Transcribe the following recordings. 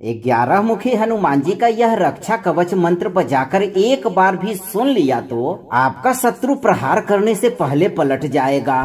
11 मुखी हनुमान जी का यह रक्षा कवच मंत्र बजाकर एक बार भी सुन लिया तो आपका शत्रु प्रहार करने से पहले पलट जाएगा,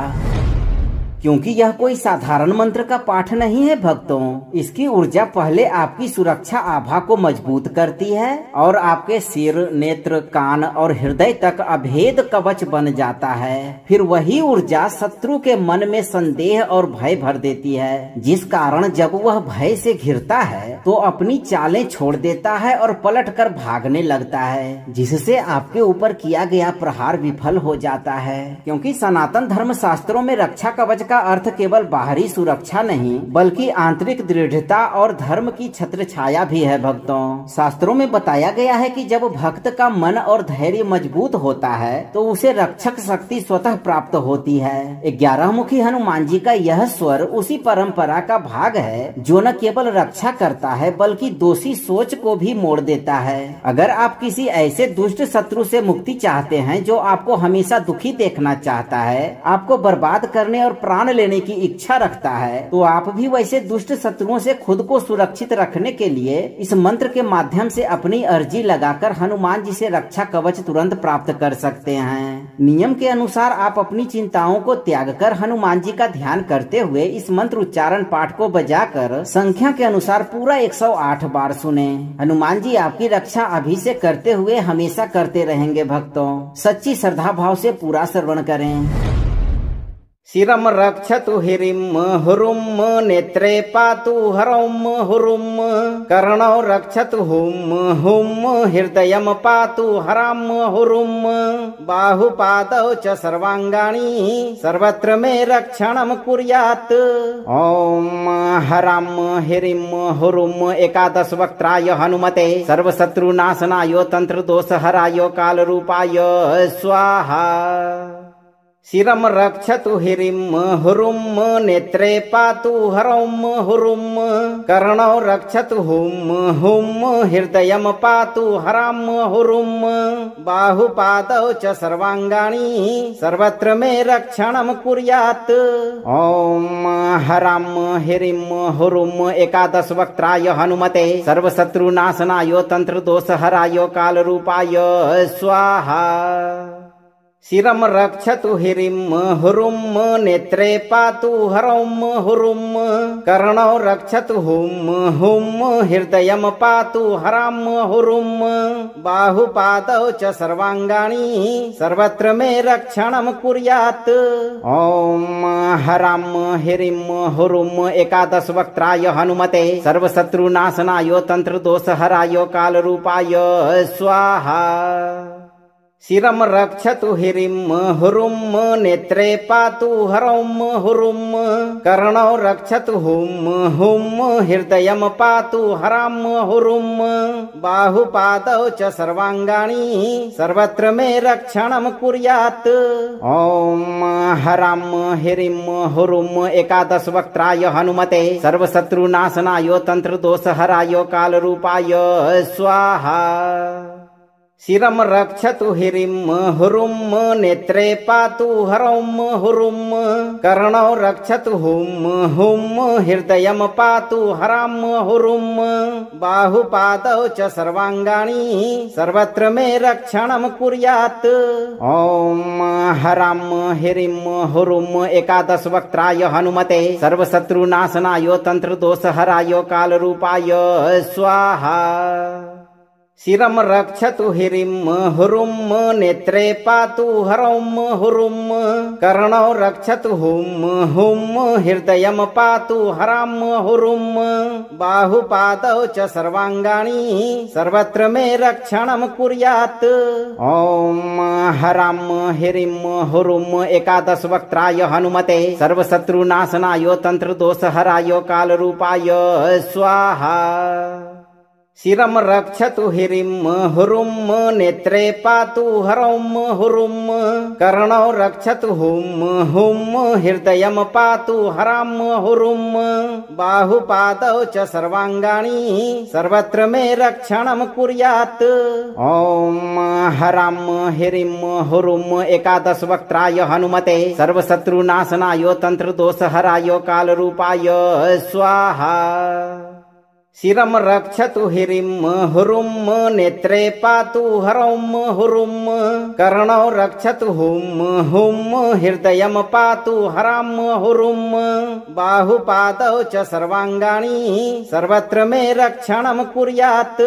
क्योंकि यह कोई साधारण मंत्र का पाठ नहीं है भक्तों। इसकी ऊर्जा पहले आपकी सुरक्षा आभा को मजबूत करती है और आपके सिर, नेत्र, कान और हृदय तक अभेद कवच बन जाता है। फिर वही ऊर्जा शत्रु के मन में संदेह और भय भर देती है, जिस कारण जब वह भय से घिरता है तो अपनी चालें छोड़ देता है और पलटकर भागने लगता है, जिससे आपके ऊपर किया गया प्रहार विफल हो जाता है। क्योंकि सनातन धर्म शास्त्रों में रक्षा कवच का अर्थ केवल बाहरी सुरक्षा नहीं बल्कि आंतरिक दृढ़ता और धर्म की छत्र छाया भी है भक्तों। शास्त्रों में बताया गया है कि जब भक्त का मन और धैर्य मजबूत होता है तो उसे रक्षक शक्ति स्वतः प्राप्त होती है। 11 मुखी हनुमान जी का यह स्वर उसी परंपरा का भाग है जो न केवल रक्षा करता है बल्कि दोषी सोच को भी मोड़ देता है। अगर आप किसी ऐसे दुष्ट शत्रु से मुक्ति चाहते हैं जो आपको हमेशा दुखी देखना चाहता है, आपको बर्बाद करने और प्राण लेने की इच्छा रखता है, तो आप भी वैसे दुष्ट शत्रुओं से खुद को सुरक्षित रखने के लिए इस मंत्र के माध्यम से अपनी अर्जी लगाकर हनुमान जी से रक्षा कवच तुरंत प्राप्त कर सकते हैं। नियम के अनुसार आप अपनी चिंताओं को त्याग कर हनुमान जी का ध्यान करते हुए इस मंत्र उच्चारण पाठ को बजाकर संख्या के अनुसार पूरा 108 बार सुने। हनुमान जी आपकी रक्षा अभी से करते हुए हमेशा करते रहेंगे भक्तों। सच्ची श्रद्धा भाव से पूरा श्रवण करें। शिरम रक्षतु हिरिम हुरुम नेत्रे पातु हरौम हुरुम कर्णौ रक्षतु हुम हुम हृदयम पातु हराम हुरुम बाहुपादौ च सर्वांगानि सर्वत्र मे रक्षणम कुर्यात्। ओम हराम हिरिम हुरुम 11 वक्त्राय हनुमते सर्वशत्रुनाशनाय तंत्र दोष हराय काल रूपाय स्वाहा। शिरम रक्षतु हिरिम हुरुम नेत्रे पातु हरौम हुरुम कर्णौ रक्षतु हुम हुम हृदयम पातु हराम हुरुम बाहुपादौ च सर्वांगानि सर्वत्र मे रक्षणम कुर्यात्। ओम हराम हिरिम हुरुम 11 वक्त्राय हनुमते सर्वशत्रुनाशनाय तंत्र दोष हराय काल रूपाय स्वाहा। शिरम रक्षतु हिरिम हुरुम नेत्रे पातु हरौम हुरुम कर्णौ रक्षतु हुम हुम हृदयम पातु हराम हुरुम बाहुपादौ च सर्वांगानि सर्वत्र मे रक्षणम कुर्यात्। ओम हराम हिरिम हुरुम 11 वक्त्राय हनुमते सर्वशत्रुनाशनाय तंत्र दोष हराय काल रूपाय स्वाहा। शिरम रक्षतु हिरिम हुरुम नेत्रे पातु हरौम हुरुम कर्णौ रक्षतु हुम हुम हृदयम पातु हराम हुरुम बाहुपादौ च सर्वांगानि सर्वत्र मे रक्षणम कुर्यात्। ओम हराम हिरिम हुरुम 11 वक्त्राय हनुमते सर्वशत्रुनाशनाय तंत्र दोष हराय काल रूपाय स्वाहा। शिरम रक्षतु हिरिम हुरुम नेत्रे पातु हरौम हुरुम कर्णौ रक्षतु हुम हुम हृदयम पातु हराम हुरुम बाहुपादौ च सर्वांगानि सर्वत्र मे रक्षणम कुर्यात्। ओम हराम हिरिम हुरुम 11 वक्त्राय हनुमते सर्वशत्रुनाशनाय तंत्र दोष हराय काल रूपाय स्वाहा। शिरम रक्षतु हिरिम हुरुम नेत्रे पातु हरौम हुरुम कर्णौ रक्षतु हुम हुम हृदयम पातु हराम हुरुम बाहुपादौ च सर्वांगानि सर्वत्र मे रक्षणम कुर्यात्। ओम हराम हिरिम हुरुम 11 वक्त्राय हनुमते सर्वशत्रुनाशनाय तंत्र दोष हराय काल रूपाय स्वाहा। शिरम रक्षतु हिरिम हुरुम नेत्रे पातु हरौम हुरुम कर्णौ रक्षतु हुम हुम हृदयम पातु हराम हुरुम बाहुपादौ च सर्वांगानि सर्वत्र मे रक्षणम कुर्यात्। ओम हराम हिरिम हुरुम 11 वक्त्राय हनुमते सर्वशत्रुनाशनाय तंत्र दोष हराय काल रूपाय स्वाहा। शिरं रक्षतु ह्रीं ह्रूं नेत्रे पातु ह्रौं ह्रूं कर्णौ रक्षतु हुं हृदयं पातु ह्रां ह्रूं बाहुपादौ च सर्वाङ्गानि सर्वत्र मे रक्षणं कुर्यात्।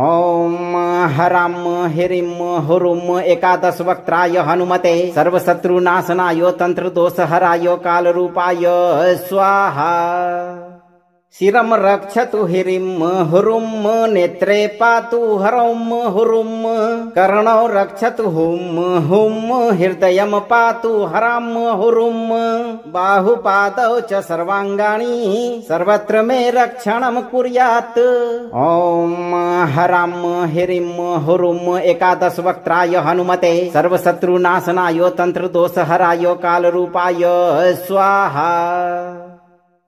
ॐ ह्रां ह्रीं ह्रूं एकादश वक्त्राय हनुमते सर्वशत्रुनाशनाय तंत्रदोषहराय कालरूपाय स्वाहा। शिरं रक्षतु ह्रीं ह्रूं नेत्रे पातु ह्रौं ह्रूं कर्णौ रक्षतु हुं हृदयं पातु ह्रां ह्रूं बाहुपादौ च सर्वाङ्गानि सर्वत्र मे रक्षणं कुर्यात्। ॐ ह्रां ह्रीं ह्रूं एकादश वक्त्राय हनुमते सर्वशत्रुनाशनाय तंत्रदोषहराय कालरूपाय स्वाहा।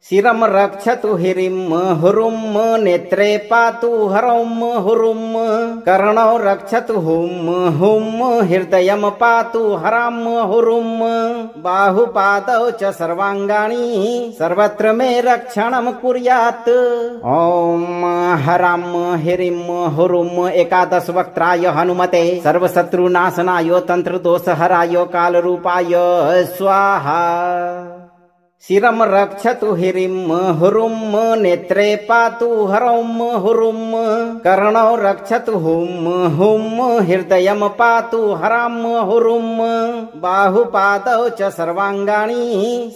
शिरं रक्षतु ह्रीं ह्रूं नेत्रे पातु ह्रौं ह्रूं कर्णौ रक्षतु हुं हृदयं पातु ह्रां ह्रूं बाहुपादौ च सर्वाङ्गानि सर्वत्र मे रक्षणं कुर्यात्। ॐ ह्रां ह्रीं ह्रूं एकादश वक्त्राय हनुमते सर्वशत्रुनाशनाय तंत्रदोषहराय कालरूपाय स्वाहा। शिरं रक्षतु ह्रीं ह्रूं नेत्रे पातु ह्रौं ह्रूं कर्णौ रक्षतु हुं हृदयं पातु ह्रां ह्रूं बाहुपादौ च सर्वाङ्गानि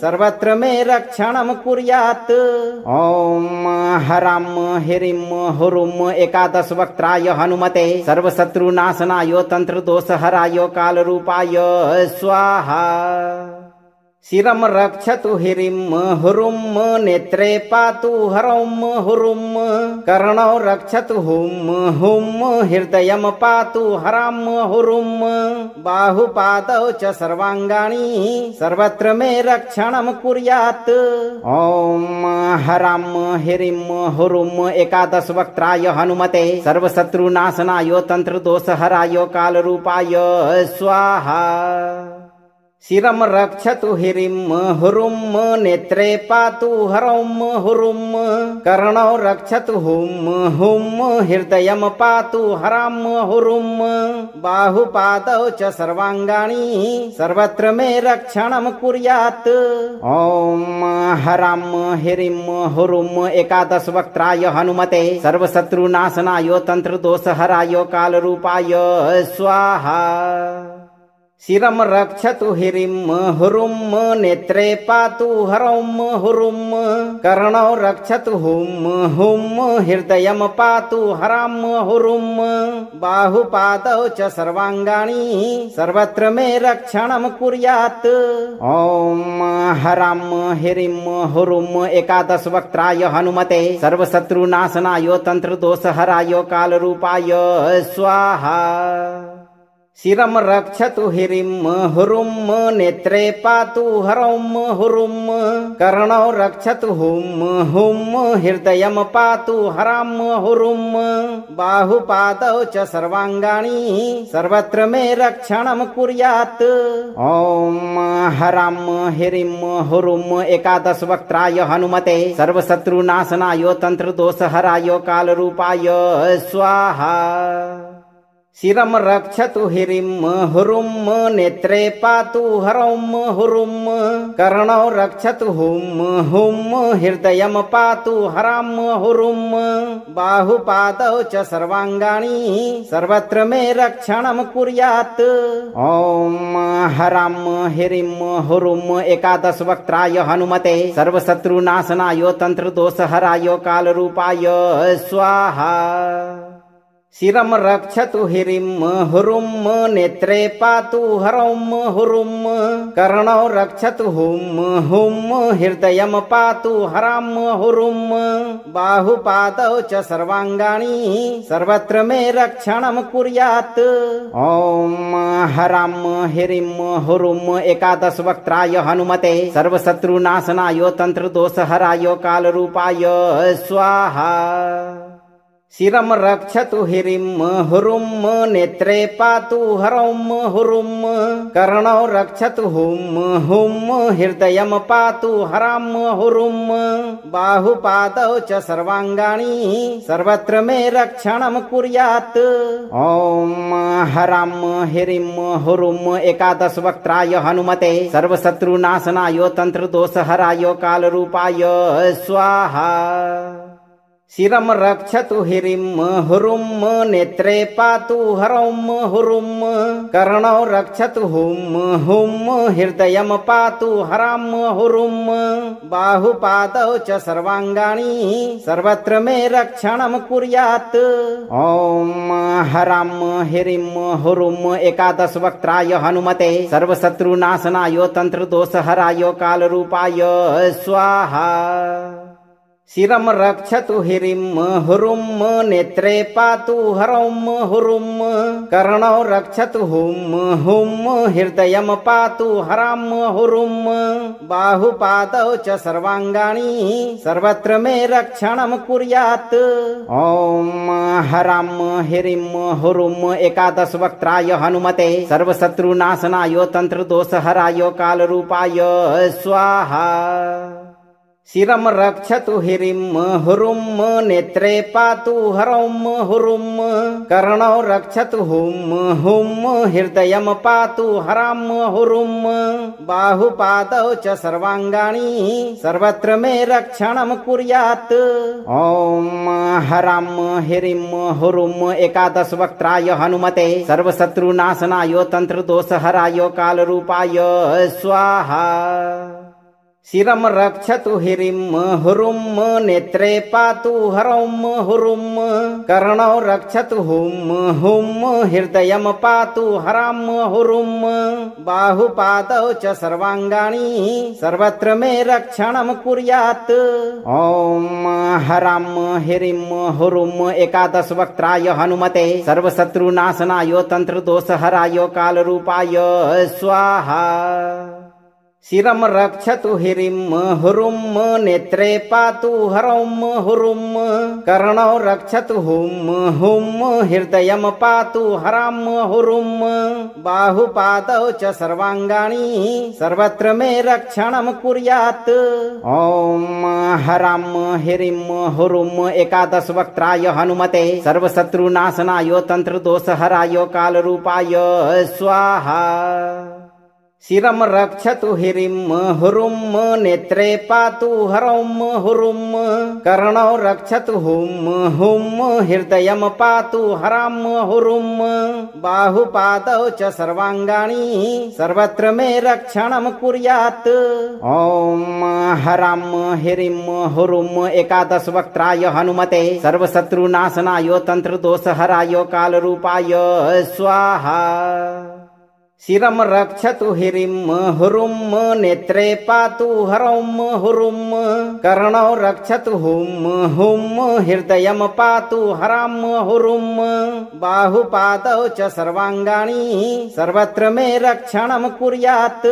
सर्वत्र मे रक्षणं कुर्यात्। ॐ ह्रां ह्रीं ह्रूं एकादश वक्त्राय हनुमते सर्वशत्रुनाशनाय तंत्रदोषहराय कालरूपाय स्वाहा। शिरं रक्षतु ह्रीं ह्रूं नेत्रे पातु ह्रौं ह्रूं कर्णौ रक्षतु हुं हृदयं पातु ह्रां ह्रूं बाहुपादौ च सर्वाङ्गानि सर्वत्र मे रक्षणं कुर्यात्। ॐ ह्रां ह्रीं ह्रूं एकादश वक्त्राय हनुमते सर्वशत्रुनाशनाय तंत्रदोषहराय कालरूपाय स्वाहा। शिरं रक्षतु ह्रीं ह्रूं नेत्रे पातु ह्रौं ह्रूं कर्णौ रक्षतु हुं हृदयं पातु ह्रां ह्रूं बाहुपादौ च सर्वाङ्गानि सर्वत्र मे रक्षणं कुर्यात्। ॐ ह्रां ह्रीं ह्रूं एकादश वक्त्राय हनुमते सर्वशत्रुनाशनाय तंत्रदोषहराय कालरूपाय स्वाहा। शिरं रक्षतु ह्रीं ह्रूं नेत्रे पातु ह्रौं ह्रूं कर्णौ रक्षतु हुं हृदयं पातु ह्रां ह्रूं बाहुपादौ च सर्वाङ्गानि सर्वत्र मे रक्षणं कुर्यात्। ॐ ह्रां ह्रीं ह्रूं एकादश वक्त्राय हनुमते सर्वशत्रुनाशनाय तंत्रदोषहराय कालरूपाय स्वाहा। शिरं रक्षतु ह्रीं ह्रूं नेत्रे पातु ह्रौं ह्रूं कर्णौ रक्षतु हुं हृदयं पातु ह्रां ह्रूं बाहुपादौ च सर्वाङ्गानि सर्वत्र मे रक्षणं कुर्यात्। ॐ ह्रां ह्रीं ह्रूं एकादश वक्त्राय हनुमते सर्वशत्रुनाशनाय तंत्रदोषहराय कालरूपाय स्वाहा। शिरं रक्षतु ह्रीं ह्रूं नेत्रे पातु ह्रौं ह्रूं कर्णौ रक्षतु हुं हृदयं पातु ह्रां ह्रूं बाहुपादौ च सर्वाङ्गानि सर्वत्र मे रक्षणं कुर्यात्। ॐ ह्रां ह्रीं ह्रूं एकादश वक्त्राय हनुमते सर्वशत्रुनाशनाय तंत्रदोषहराय कालरूपाय स्वाहा। शिरं रक्षतु ह्रीं ह्रूं नेत्रे पातु ह्रौं ह्रूं कर्णौ रक्षतु हुं हृदयं पातु ह्रां ह्रूं बाहुपादौ च सर्वाङ्गानि सर्वत्र मे रक्षणं कुर्यात्। ॐ ह्रां ह्रीं ह्रूं एकादश वक्त्राय हनुमते सर्वशत्रुनाशनाय तंत्रदोषहराय कालरूपाय स्वाहा। शिरं रक्षतु ह्रीं ह्रूं नेत्रे पातु ह्रौं ह्रूं कर्णौ रक्षतु हुं हृदयं पातु ह्रां ह्रूं बाहुपादौ च सर्वाङ्गानि सर्वत्र मे रक्षणं कुर्यात्। ॐ ह्रां ह्रीं ह्रूं एकादश वक्त्राय हनुमते सर्वशत्रुनाशनाय तंत्रदोषहराय कालरूपाय स्वाहा। शिरं रक्षतु ह्रीं ह्रूं नेत्रे पातु ह्रौं ह्रूं कर्णौ रक्षतु हुं हृदयं पातु ह्रां ह्रूं बाहुपादौ च सर्वाङ्गानि सर्वत्र मे रक्षणं कुर्यात्। ॐ ह्रां ह्रीं ह्रूं एकादश वक्त्राय हनुमते सर्वशत्रुनाशनाय तंत्रदोषहराय कालरूपाय स्वाहा। शिरं रक्षतु ह्रीं ह्रूं नेत्रे पातु ह्रौं ह्रूं कर्णौ रक्षतु हुं हृदयं पातु ह्रां ह्रूं बाहुपादौ च सर्वाङ्गानि सर्वत्र मे रक्षणं कुर्यात्। ॐ ह्रां ह्रीं ह्रूं एकादश वक्त्राय हनुमते सर्वशत्रुनाशनाय तंत्रदोषहराय कालरूपाय स्वाहा। शिरं रक्षतु ह्रीं ह्रूं नेत्रे पातु ह्रौं ह्रूं कर्णौ रक्षतु हुं हृदयं पातु ह्रां ह्रूं बाहुपादौ च सर्वाङ्गानि सर्वत्र मे रक्षणं कुर्यात्। ॐ ह्रां ह्रीं ह्रूं एकादश वक्त्राय हनुमते सर्वशत्रुनाशनाय तंत्रदोषहराय कालरूपाय स्वाहा। शिरं रक्षतु ह्रीं ह्रूं नेत्रे पातु ह्रौं ह्रूं कर्णौ रक्षतु हुं हृदयं पातु ह्रां ह्रूं बाहुपादौ च सर्वाङ्गानि सर्वत्र मे रक्षणं कुर्यात्। ॐ ह्रां ह्रीं ह्रूं एकादश वक्त्राय हनुमते सर्वशत्रुनाशनाय तंत्रदोषहराय कालरूपाय स्वाहा। शिरं रक्षतु ह्रीं ह्रूं नेत्रे पातु ह्रौं ह्रूं कर्णौ रक्षतु हुं हृदयं पातु ह्रां ह्रूं बाहुपादौ च सर्वाङ्गानि सर्वत्र मे रक्षणं कुर्यात्। ॐ ह्रां ह्रीं ह्रूं एकादश वक्त्राय हनुमते सर्वशत्रुनाशनाय तंत्रदोषहराय कालरूपाय स्वाहा। शिरं रक्षतु ह्रीं ह्रूं नेत्रे पातु ह्रौं ह्रूं कर्णौ रक्षतु हुं हृदयं पातु ह्रां ह्रूं बाहुपादौ च सर्वाङ्गानि सर्वत्र मे रक्षणं कुर्यात्। ॐ ह्रां ह्रीं ह्रूं एकादश वक्त्राय हनुमते सर्वशत्रुनाशनाय तंत्रदोषहराय कालरूपाय स्वाहा। शिरं रक्षतु ह्रीं ह्रूं नेत्रे पातु ह्रौं ह्रूं कर्णौ रक्षतु हुं हृदयं पातु ह्रां ह्रूं बाहुपादौ च सर्वाङ्गानि सर्वत्र मे रक्षणं कुर्यात्।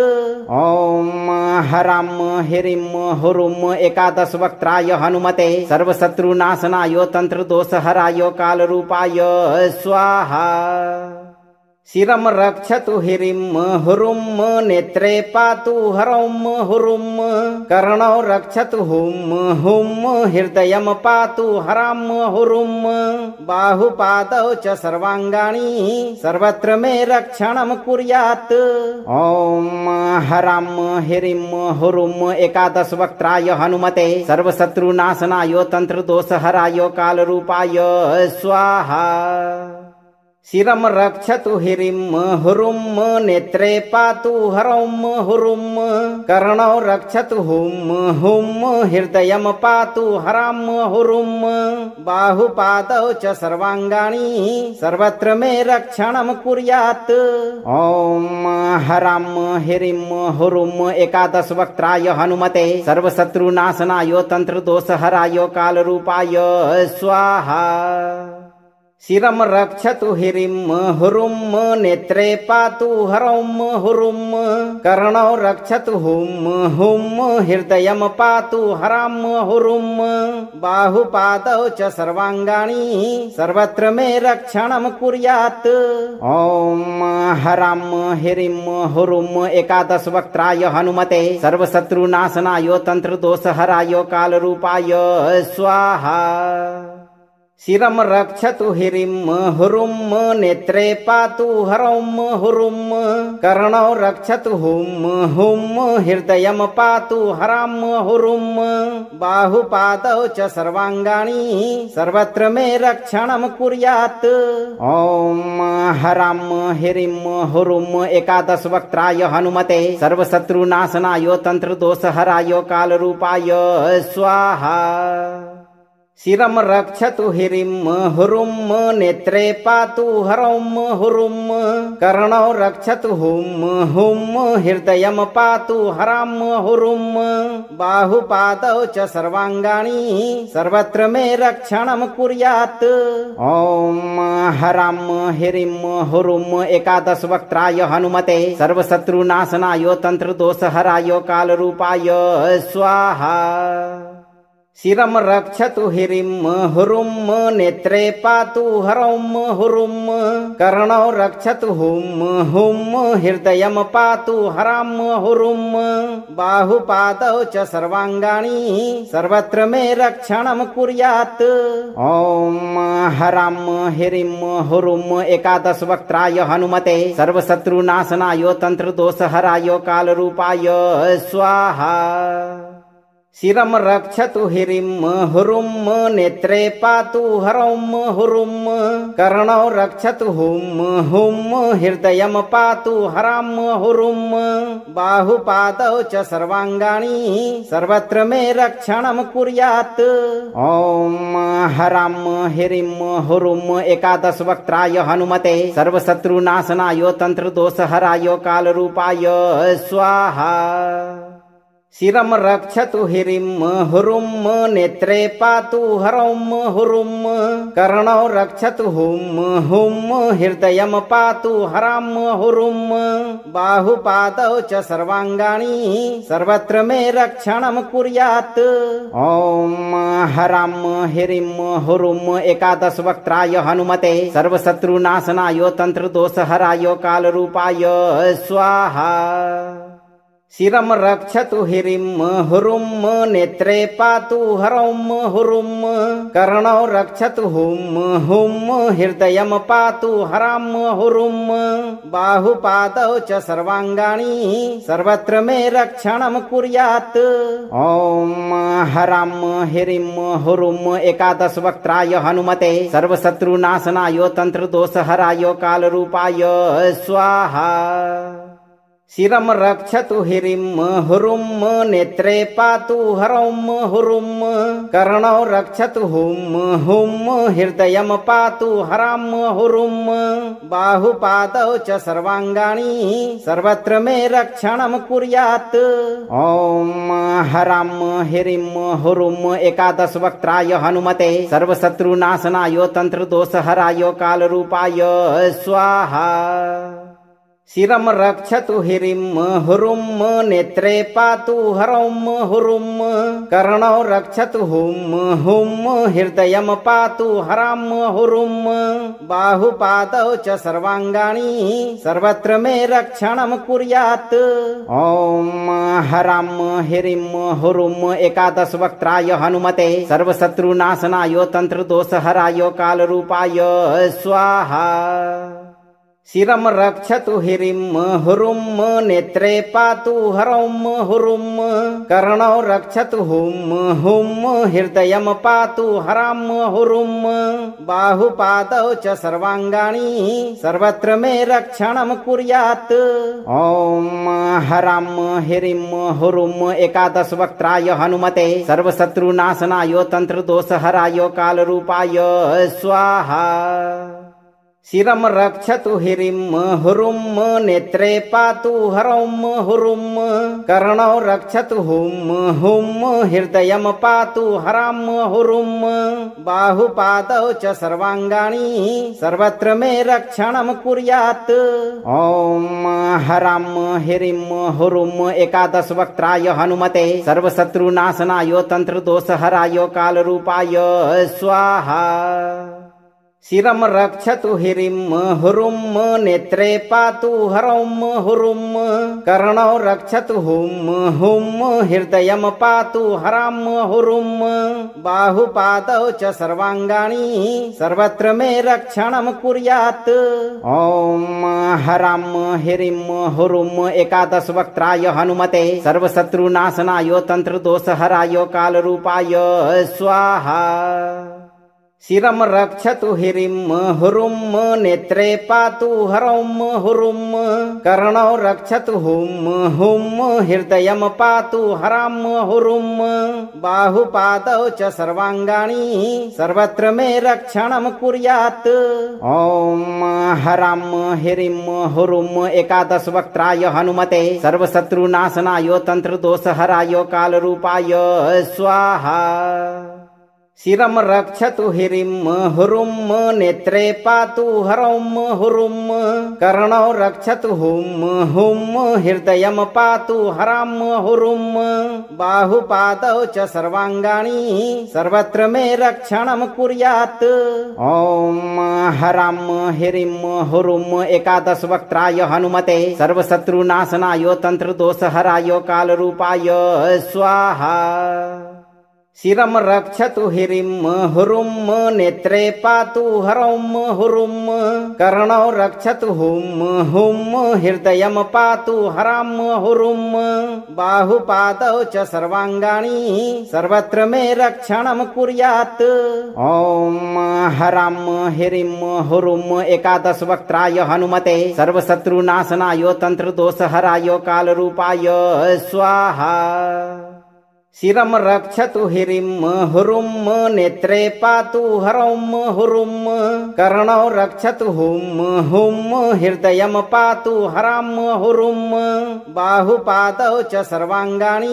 ॐ ह्रां ह्रीं ह्रूं एकादश वक्त्राय हनुमते सर्वशत्रुनाशनाय तंत्रदोषहराय कालरूपाय स्वाहा। शिरं रक्षतु ह्रीं ह्रूं नेत्रे पातु ह्रौं ह्रूं कर्णौ रक्षतु हुं हृदयं पातु ह्रां ह्रूं बाहुपादौ च सर्वाङ्गानि सर्वत्र मे रक्षणं कुर्यात्। ॐ ह्रां ह्रीं ह्रूं एकादश वक्त्राय हनुमते सर्वशत्रुनाशनाय तंत्रदोषहराय कालरूपाय स्वाहा। शिरं रक्षतु ह्रीं ह्रूं नेत्रे पातु ह्रौं ह्रूं कर्णौ रक्षतु हुं हृदयं पातु ह्रां ह्रूं बाहुपादौ च सर्वाङ्गानि सर्वत्र मे रक्षणं कुर्यात्। ॐ ह्रां ह्रीं ह्रूं एकादश वक्त्राय हनुमते सर्वशत्रुनाशनाय तंत्रदोषहराय कालरूपाय स्वाहा। शिरं रक्षतु ह्रीं ह्रूं नेत्रे पातु ह्रौं ह्रूं कर्णौ रक्षतु हुं हृदयं पातु ह्रां ह्रूं बाहुपादौ च सर्वाङ्गानि सर्वत्र मे रक्षणं कुर्यात्। ॐ ह्रां ह्रीं ह्रूं एकादश वक्त्राय हनुमते सर्वशत्रुनाशनाय तंत्रदोषहराय कालरूपाय स्वाहा। शिरं रक्षतु ह्रीं ह्रूं नेत्रे पातु ह्रौं ह्रूं कर्णौ रक्षतु हुं हृदयं पातु ह्रां ह्रूं बाहुपादौ च सर्वाङ्गानि सर्वत्र मे रक्षणं कुर्यात्। ॐ ह्रां ह्रीं ह्रूं एकादश वक्त्राय हनुमते सर्वशत्रुनाशनाय तंत्रदोषहराय कालरूपाय स्वाहा। शिरं रक्षतु ह्रीं ह्रूं नेत्रे पातु ह्रौं ह्रूं कर्णौ रक्षतु हुं हृदयं पातु ह्रां ह्रूं बाहुपादौ च सर्वाङ्गानि सर्वत्र मे रक्षणं कुर्यात्। ॐ ह्रां ह्रीं ह्रूं एकादश वक्त्राय हनुमते सर्वशत्रुनाशनाय तंत्रदोषहराय कालरूपाय स्वाहा। शिरं रक्षतु ह्रीं ह्रूं नेत्रे पातु ह्रौं ह्रूं कर्णौ रक्षतु हुं हृदयं पातु ह्रां ह्रूं बाहुपादौ च सर्वाङ्गानि सर्वत्र मे रक्षणं कुर्यात्। ॐ ह्रां ह्रीं ह्रूं एकादश वक्त्राय हनुमते सर्वशत्रुनाशनाय तंत्रदोषहराय कालरूपाय स्वाहा। शिरं रक्षतु ह्रीं ह्रूं नेत्रे पातु ह्रौं ह्रूं कर्णौ रक्षतु हुं हृदयं पातु ह्रां ह्रूं बाहुपादौ च सर्वाङ्गानि सर्वत्र मे रक्षणं कुर्यात्। ॐ ह्रां ह्रीं ह्रूं एकादश वक्त्राय हनुमते सर्वशत्रुनाशनाय तंत्रदोषहराय कालरूपाय स्वाहा। शिरं रक्षतु ह्रीं ह्रूं नेत्रे पातु ह्रौं ह्रूं कर्णौ रक्षतु हुं हृदयं पातु ह्रां ह्रूं बाहुपादौ च सर्वाङ्गानि सर्वत्र मे रक्षणं कुर्यात्। ॐ ह्रां ह्रीं ह्रूं एकादश वक्त्राय हनुमते सर्वशत्रुनाशनाय तंत्रदोषहराय कालरूपाय स्वाहा। शिरं रक्षतु ह्रीं ह्रूं नेत्रे पातु ह्रौं ह्रूं कर्णौ रक्षतु हुं हृदयं पातु ह्रां ह्रूं बाहुपादौ च सर्वाङ्गानि सर्वत्र मे रक्षणं कुर्यात्। ॐ ह्रां ह्रीं ह्रूं एकादश वक्त्राय हनुमते सर्वशत्रुनाशनाय तंत्रदोषहराय कालरूपाय स्वाहा। शिरं रक्षतु ह्रीं ह्रूं नेत्रे पातु ह्रौं ह्रूं कर्णौ रक्षतु हुं हृदयं पातु ह्रां ह्रूं बाहुपादौ च सर्वाङ्गानि सर्वत्र मे रक्षणं कुर्यात्। ॐ ह्रां ह्रीं ह्रूं एकादश वक्त्राय हनुमते सर्वशत्रुनाशनाय तंत्रदोषहराय कालरूपाय स्वाहा। शिरं रक्षतु ह्रीं ह्रूं नेत्रे पातु ह्रौं ह्रूं कर्णौ रक्षतु हुं हृदयं पातु ह्रां ह्रूं बाहुपादौ च सर्वाङ्गानि सर्वत्र मे रक्षणं कुर्यात्। ॐ ह्रां ह्रीं ह्रूं एकादश वक्त्राय हनुमते सर्वशत्रुनाशनाय तंत्रदोषहराय कालरूपाय स्वाहा। शिरं रक्षतु ह्रीं ह्रूं नेत्रे पातु ह्रौं ह्रूं कर्णौ रक्षतु हुं हृदयं पातु ह्रां ह्रूं बाहुपादौ च सर्वाङ्गानि सर्वत्र मे रक्षणं कुर्यात्। ॐ ह्रां ह्रीं ह्रूं एकादश वक्त्राय हनुमते सर्वशत्रुनाशनाय तंत्रदोषहराय कालरूपाय स्वाहा। शिरं रक्षतु ह्रीं ह्रूं नेत्रे पातु ह्रौं ह्रूं कर्णौ रक्षतु हुं हुं हृदयं पातु ह्रां ह्रूं बाहुपादौ च सर्वाङ्गानि सर्वत्र मे रक्षणं कुर्यात्। ॐ ह्रां ह्रीं ह्रूं एकादश वक्त्राय हनुमते सर्वशत्रुनाशनाय तंत्रदोषहराय कालरूपाय स्वाहा। शिरं रक्षतु ह्रीं ह्रूं नेत्रे पातु ह्रौं ह्रूं कर्णौ रक्षतु हुं हुं हृदयं पातु ह्रां ह्रूं बाहुपादौ च सर्वाङ्गानि सर्वत्र मे रक्षणं कुर्यात्। ॐ ह्रां ह्रीं ह्रूं एकादश वक्त्राय हनुमते सर्वशत्रुनाशनाय तंत्रदोषहराय कालरूपाय स्वाहा। शिरं रक्षतु ह्रीं ह्रूं नेत्रे पातु ह्रौं ह्रूं कर्णौ रक्षतु हुं हुं हृदयं पातु ह्रां ह्रूं बाहुपादौ च सर्वाङ्गानि सर्वत्र मे रक्षणं कुर्यात्। ॐ ह्रां ह्रीं ह्रूं एकादश वक्त्राय हनुमते सर्वशत्रुनाशनाय तंत्रदोषहराय कालरूपाय स्वाहा। शिरं रक्षतु ह्रीं ह्रूं नेत्रे पातु ह्रौं ह्रूं कर्णौ रक्षतु हुं हुं हृदयं पातु ह्रां ह्रूं बाहुपादौ च सर्वाङ्गानि सर्वत्र मे रक्षणं कुर्यात्। ॐ ह्रां ह्रीं ह्रूं एकादश वक्त्राय हनुमते सर्वशत्रुनाशनाय तंत्रदोषहराय कालरूपाय स्वाहा। शिरं रक्षतु ह्रीं ह्रूं नेत्रे पातु ह्रौं ह्रूं कर्णौ रक्षतु हुं हुं हृदयं पातु ह्रां ह्रूं बाहुपादौ च सर्वाङ्गानि सर्वत्र मे रक्षणं कुर्यात्। ॐ ह्रां ह्रीं ह्रूं एकादश वक्त्राय हनुमते सर्वशत्रुनाशनाय तंत्रदोषहराय कालरूपाय स्वाहा। शिरं रक्षतु ह्रीं ह्रूं नेत्रे पातु ह्रौं ह्रूं कर्णौ रक्षतु हुं हुं हृदयं पातु ह्रां ह्रूं बाहुपादौ च सर्वाङ्गानि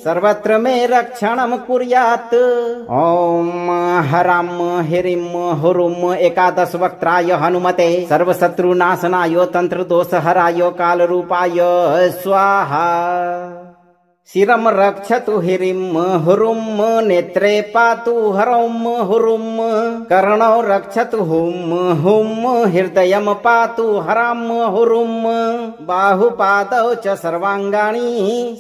सर्वत्र मे रक्षणं कुर्यात्। ॐ ह्रां ह्रीं ह्रूं एकादश वक्त्राय हनुमते सर्वशत्रुनाशनाय तंत्रदोषहराय कालरूपाय स्वाहा। शिरं रक्षतु ह्रीं ह्रूं नेत्रे पातु ह्रौं ह्रूं कर्णौ रक्षतु हुं हुं हृदयं पातु ह्रां ह्रूं बाहुपादौ च सर्वाङ्गानि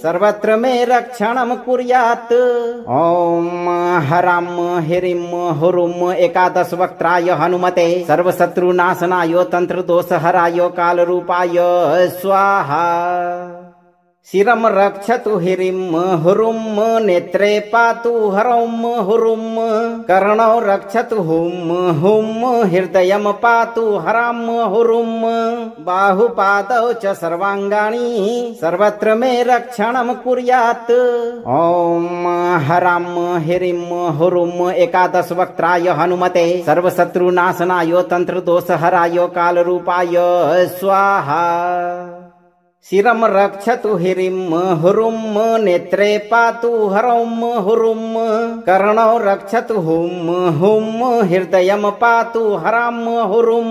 सर्वत्र मे रक्षणं कुर्यात्। ॐ ह्रां ह्रीं ह्रूं एकादश वक्त्राय हनुमते सर्वशत्रुनाशनाय तंत्रदोषहराय कालरूपाय स्वाहा। शिरं रक्षतु ह्रीं ह्रूं नेत्रे पातु ह्रौं ह्रूं कर्णौ रक्षतु हुं हुं हृदयं पातु ह्रां ह्रूं बाहुपादौ च सर्वाङ्गानि सर्वत्र मे रक्षणं कुर्यात्। ॐ ह्रां ह्रीं ह्रूं एकादश वक्त्राय हनुमते सर्वशत्रुनाशनाय तंत्रदोषहराय कालरूपाय स्वाहा। शिरं रक्षतु ह्रीं ह्रूं नेत्रे पातु ह्रौं ह्रूं कर्णौ रक्षतु हुं हुं हृदयं पातु ह्रां ह्रूं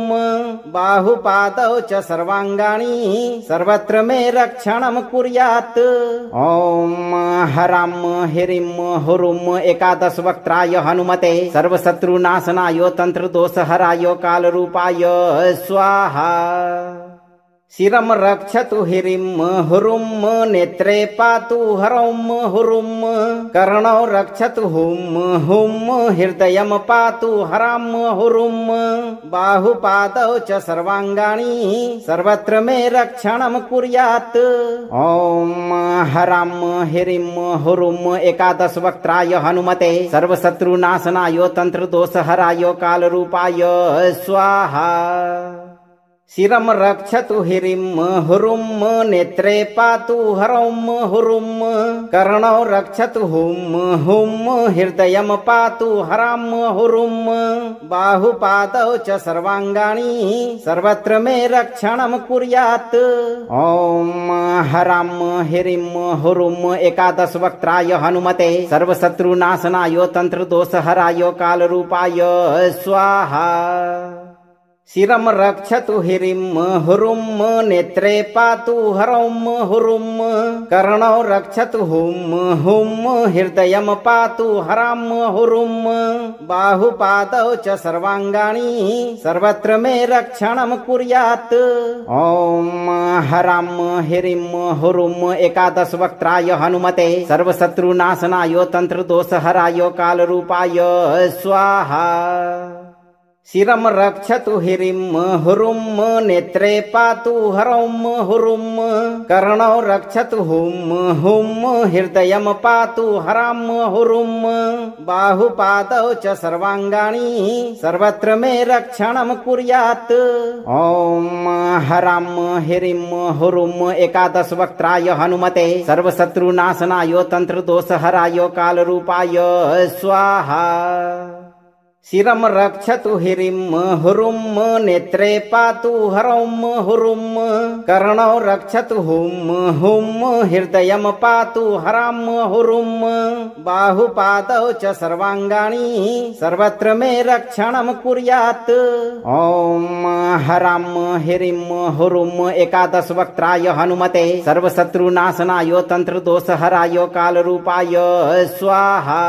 बाहुपादौ च सर्वाङ्गानि सर्वत्र मे रक्षणं कुर्यात्। ॐ ह्रां ह्रीं ह्रूं एकादश वक्त्राय हनुमते सर्वशत्रुनाशनाय तंत्रदोषहराय कालरूपाय स्वाहा। शिरं रक्षतु ह्रीं ह्रूं नेत्रे पातु ह्रौं ह्रूं कर्णौ रक्षतु हुं हुं हृदयं पातु ह्रां ह्रूं बाहुपादौ च सर्वाङ्गानि सर्वत्र मे रक्षणं कुर्यात्। ॐ ह्रां ह्रीं ह्रूं एकादश वक्त्राय हनुमते सर्वशत्रुनाशनाय तंत्रदोषहराय कालरूपाय स्वाहा। शिरं रक्षतु ह्रीं ह्रूं नेत्रे पातु ह्रौं ह्रूं कर्णौ रक्षतु हुं हुं हृदयं पातु ह्रां ह्रूं बाहुपादौ च सर्वाङ्गानि सर्वत्र मे रक्षणं कुर्यात्। ॐ ह्रां ह्रीं ह्रूं एकादश वक्त्राय हनुमते सर्वशत्रुनाशनाय तंत्रदोषहराय कालरूपाय स्वाहा। शिरं रक्षतु ह्रीं ह्रूं नेत्रे पातु ह्रौं ह्रूं कर्णौ रक्षतु हुं हुं हृदयं पातु ह्रां ह्रूं बाहुपादौ च सर्वाङ्गानि सर्वत्र मे रक्षणं कुर्यात्। ॐ ह्रां ह्रीं ह्रूं एकादश वक्त्राय हनुमते सर्वशत्रुनाशनाय तंत्रदोषहराय कालरूपाय स्वाहा। शिरं रक्षतु ह्रीं ह्रूं नेत्रे पातु ह्रौं ह्रूं कर्णौ रक्षतु हुं हुं हृदयं पातु ह्रां ह्रूं बाहुपादौ च सर्वाङ्गानि सर्वत्र मे रक्षणं कुर्यात्। ॐ ह्रां ह्रीं ह्रूं एकादश वक्त्राय हनुमते सर्वशत्रुनाशनाय तंत्रदोषहराय कालरूपाय स्वाहा। शिरं रक्षतु ह्रीं ह्रूं नेत्रे पातु ह्रौं ह्रूं कर्णौ रक्षतु हुं हुं हृदयं पातु ह्रां ह्रूं बाहुपादौ च सर्वाङ्गानि सर्वत्र मे रक्षणं कुर्यात्। ॐ ह्रां ह्रीं ह्रूं एकादश वक्त्राय हनुमते सर्वशत्रुनाशनाय तंत्रदोषहराय कालरूपाय स्वाहा।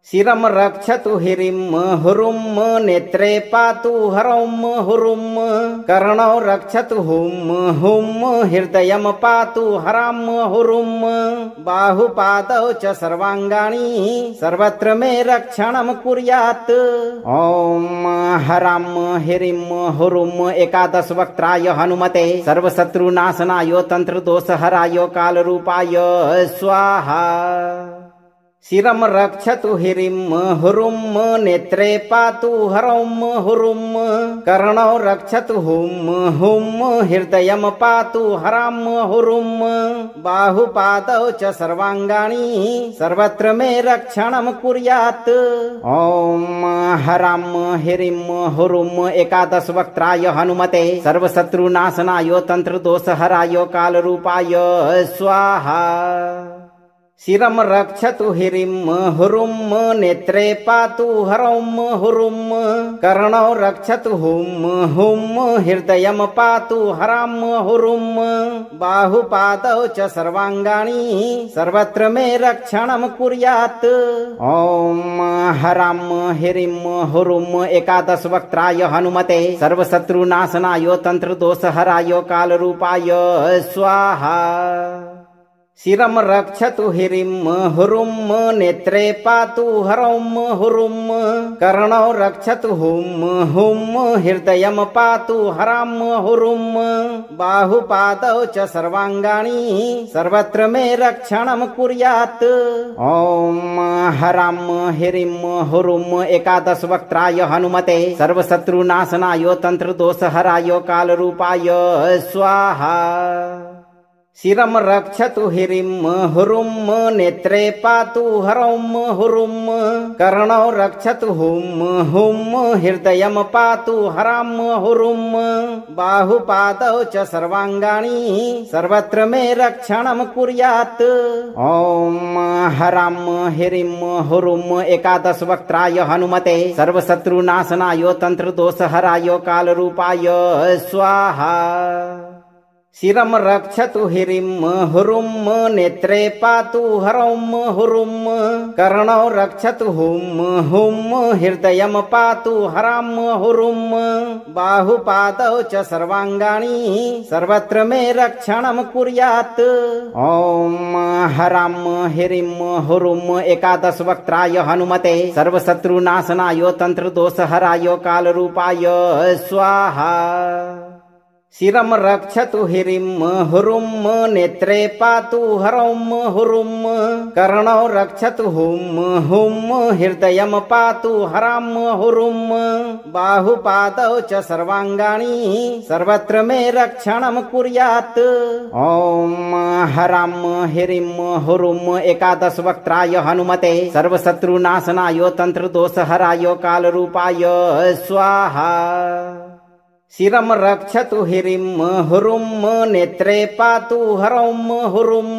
शिरं रक्षतु ह्रीं ह्रूं नेत्रे पातु ह्रौं ह्रूं कर्णौ रक्षतु हुं हुं हृदयं पातु ह्रां ह्रूं बाहुपादौ च सर्वाङ्गानि सर्वत्र मे रक्षणं कुर्यात्। ॐ ह्रां ह्रीं ह्रूं एकादश वक्त्राय हनुमते सर्वशत्रुनाशनाय तंत्रदोषहराय कालरूपाय स्वाहा। शिरं रक्षतु ह्रीं ह्रूं नेत्रे पातु ह्रौं ह्रूं कर्णौ रक्षतु हुं हुं हृदयं पातु ह्रां ह्रूं बाहुपादौ च सर्वाङ्गानि सर्वत्र मे रक्षणं कुर्यात्। ॐ ह्रां ह्रीं ह्रूं एकादश वक्त्राय हनुमते सर्वशत्रुनाशनाय तंत्रदोषहराय कालरूपाय स्वाहा। शिरं रक्षतु ह्रीं ह्रूं नेत्रे पातु ह्रौं ह्रूं कर्णौ रक्षतु हुं हुं हृदयं पातु ह्रां ह्रूं बाहुपादौ च सर्वाङ्गानि सर्वत्र मे रक्षणं कुर्यात्। ॐ ह्रां ह्रीं ह्रूं एकादश वक्त्राय हनुमते सर्वशत्रुनाशनाय तंत्रदोषहराय कालरूपाय स्वाहा। शिरं रक्षतु ह्रीं ह्रूं नेत्रे पातु ह्रौं ह्रूं कर्णौ रक्षतु हुं हुं हृदयं पातु ह्रां ह्रूं बाहुपादौ च सर्वाङ्गानि सर्वत्र मे रक्षणं कुर्यात्। ॐ ह्रां ह्रीं ह्रूं एकादश वक्त्राय हनुमते सर्वशत्रुनाशनाय तंत्रदोषहराय कालरूपाय स्वाहा। शिरं रक्षतु ह्रीं ह्रूं नेत्रे पातु ह्रौं ह्रूं कर्णौ रक्षतु हुं हुं हृदयं पातु ह्रां ह्रूं बाहुपादौ च सर्वाङ्गानि सर्वत्र मे रक्षणं कुर्यात्। ॐ ह्रां ह्रीं ह्रूं एकादश वक्त्राय हनुमते सर्वशत्रुनाशनाय तंत्रदोषहराय कालरूपाय स्वाहा। शिरं रक्षतु ह्रीं ह्रूं नेत्रे पातु ह्रौं ह्रूं कर्णौ रक्षतु हुं हुं हृदयं पातु ह्रां ह्रूं बाहुपादौ च सर्वाङ्गानि सर्वत्र मे रक्षणं कुर्यात्। ॐ ह्रां ह्रीं ह्रूं एकादश वक्त्राय हनुमते सर्वशत्रुनाशनाय तंत्रदोषहराय कालरूपाय स्वाहा। शिरं रक्षतु ह्रीं ह्रूं नेत्रे पातु ह्रौं ह्रूं कर्णौ रक्षतु हुं हृदयं पातु ह्रां ह्रूं बाहुपादौ च सर्वाङ्गानि सर्वत्र मे रक्षणं कुर्यात्। ॐ ह्रां ह्रीं ह्रूं एकादश वक्त्राय हनुमते सर्वशत्रुनाशनाय तंत्रदोषहराय कालरूपाय स्वाहा। शिरं रक्षतु ह्रीं ह्रूं नेत्रे पातु ह्रौं ह्रूं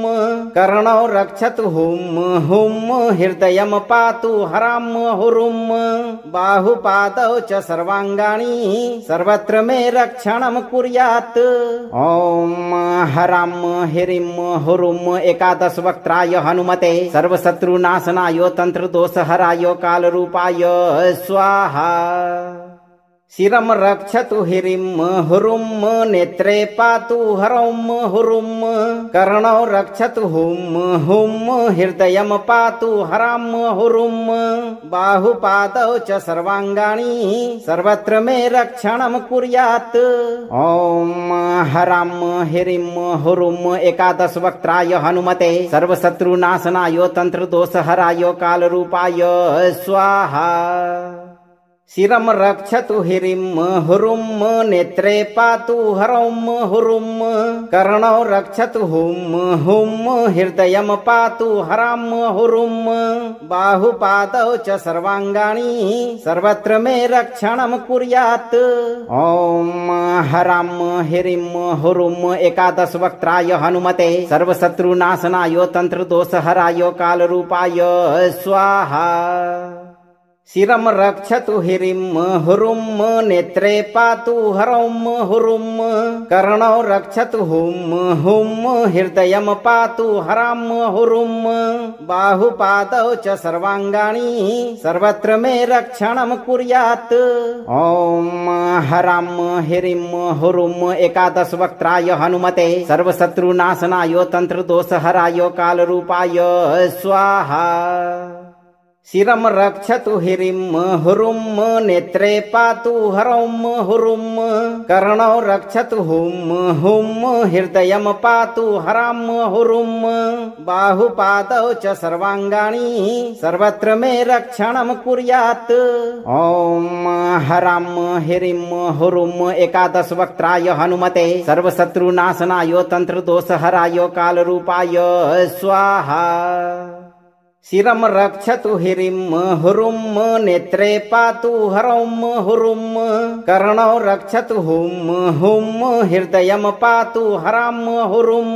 कर्णौ रक्षतु हुं हृदयं पातु ह्रां ह्रूं बाहुपादौ च सर्वाङ्गानि सर्वत्र मे रक्षणं कुर्यात्। ॐ ह्रां ह्रीं ह्रूं एकादश वक्त्राय हनुमते सर्वशत्रुनाशनाय तंत्रदोषहराय कालरूपाय स्वाहा। शिरं रक्षतु ह्रीं ह्रूं नेत्रे पातु ह्रौं ह्रूं कर्णौ रक्षतु हुं हृदयं पातु ह्रां ह्रूं बाहुपादौ च सर्वाङ्गानि सर्वत्र मे रक्षणं कुर्यात्। ॐ ह्रां ह्रीं ह्रूं एकादश वक्त्राय हनुमते सर्वशत्रुनाशनाय तंत्रदोषहराय कालरूपाय स्वाहा। शिरं रक्षतु ह्रीं ह्रूं नेत्रे पातु ह्रौं ह्रूं कर्णौ रक्षतु हुं हृदयं पातु ह्रां ह्रूं बाहुपादौ च सर्वाङ्गानि सर्वत्र मे रक्षणं कुर्यात्। ॐ ह्रां ह्रीं ह्रूं एकादश वक्त्राय हनुमते सर्वशत्रुनाशनाय तंत्रदोषहराय कालरूपाय स्वाहा। शिरं रक्षतु ह्रीं ह्रूं नेत्रे पातु ह्रौं ह्रूं कर्णौ रक्षतु हुं हृदयं पातु ह्रां ह्रूं बाहुपादौ च सर्वाङ्गानि सर्वत्र मे रक्षणं कुर्यात्। ॐ ह्रां ह्रीं ह्रूं एकादश वक्त्राय हनुमते सर्वशत्रुनाशनाय तंत्रदोषहराय कालरूपाय स्वाहा। शिरं रक्षतु ह्रीं ह्रूं नेत्रे पातु ह्रौं ह्रूं कर्णौ रक्षतु हुं हृदयं पातु ह्रां ह्रूं बाहुपादौ च सर्वाङ्गानि सर्वत्र मे रक्षणं कुर्यात्। ॐ ह्रां ह्रीं ह्रूं एकादश वक्त्राय हनुमते सर्वशत्रुनाशनाय तंत्रदोषहराय कालरूपाय स्वाहा। शिरं रक्षतु ह्रीं ह्रूं नेत्रे पातु ह्रौं ह्रूं कर्णौ रक्षतु हुं हृदयं पातु ह्रां ह्रूं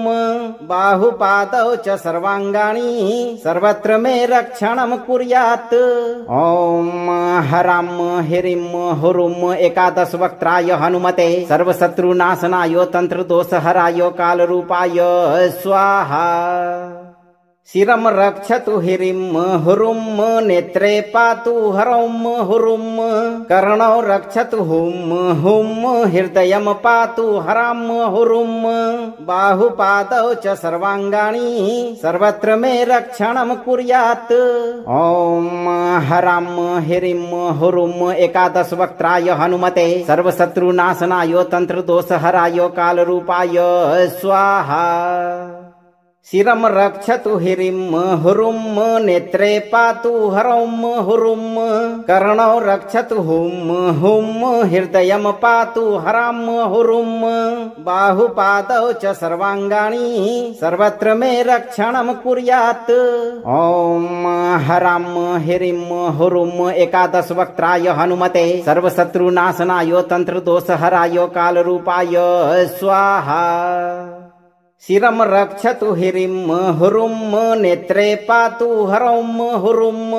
बाहुपादौ च सर्वाङ्गानि सर्वत्र मे रक्षणं कुर्यात्। ॐ ह्रां ह्रीं ह्रूं एकादश वक्त्राय हनुमते सर्वशत्रुनाशनाय तंत्रदोषहराय कालरूपाय स्वाहा। शिरं रक्षतु ह्रीं ह्रूं नेत्रे पातु ह्रौं ह्रूं कर्णौ रक्षतु हुं हृदयं पातु ह्रां ह्रूं बाहुपादौ च सर्वाङ्गानि सर्वत्र मे रक्षणं कुर्यात्। ॐ ह्रां ह्रीं ह्रूं एकादश वक्त्राय हनुमते सर्वशत्रुनाशनाय तंत्रदोषहराय कालरूपाय स्वाहा। शिरं रक्षतु ह्रीं ह्रूं नेत्रे पातु ह्रौं ह्रूं कर्णौ रक्षतु हुं हृदयं पातु ह्रां ह्रूं बाहुपादौ च सर्वाङ्गानि सर्वत्र मे रक्षणं कुर्यात्। ॐ ह्रां ह्रीं ह्रूं एकादश वक्त्राय हनुमते सर्वशत्रुनाशनाय तंत्रदोषहराय कालरूपाय स्वाहा। शिरं रक्षतु ह्रीं ह्रूं नेत्रे पातु ह्रौं ह्रूं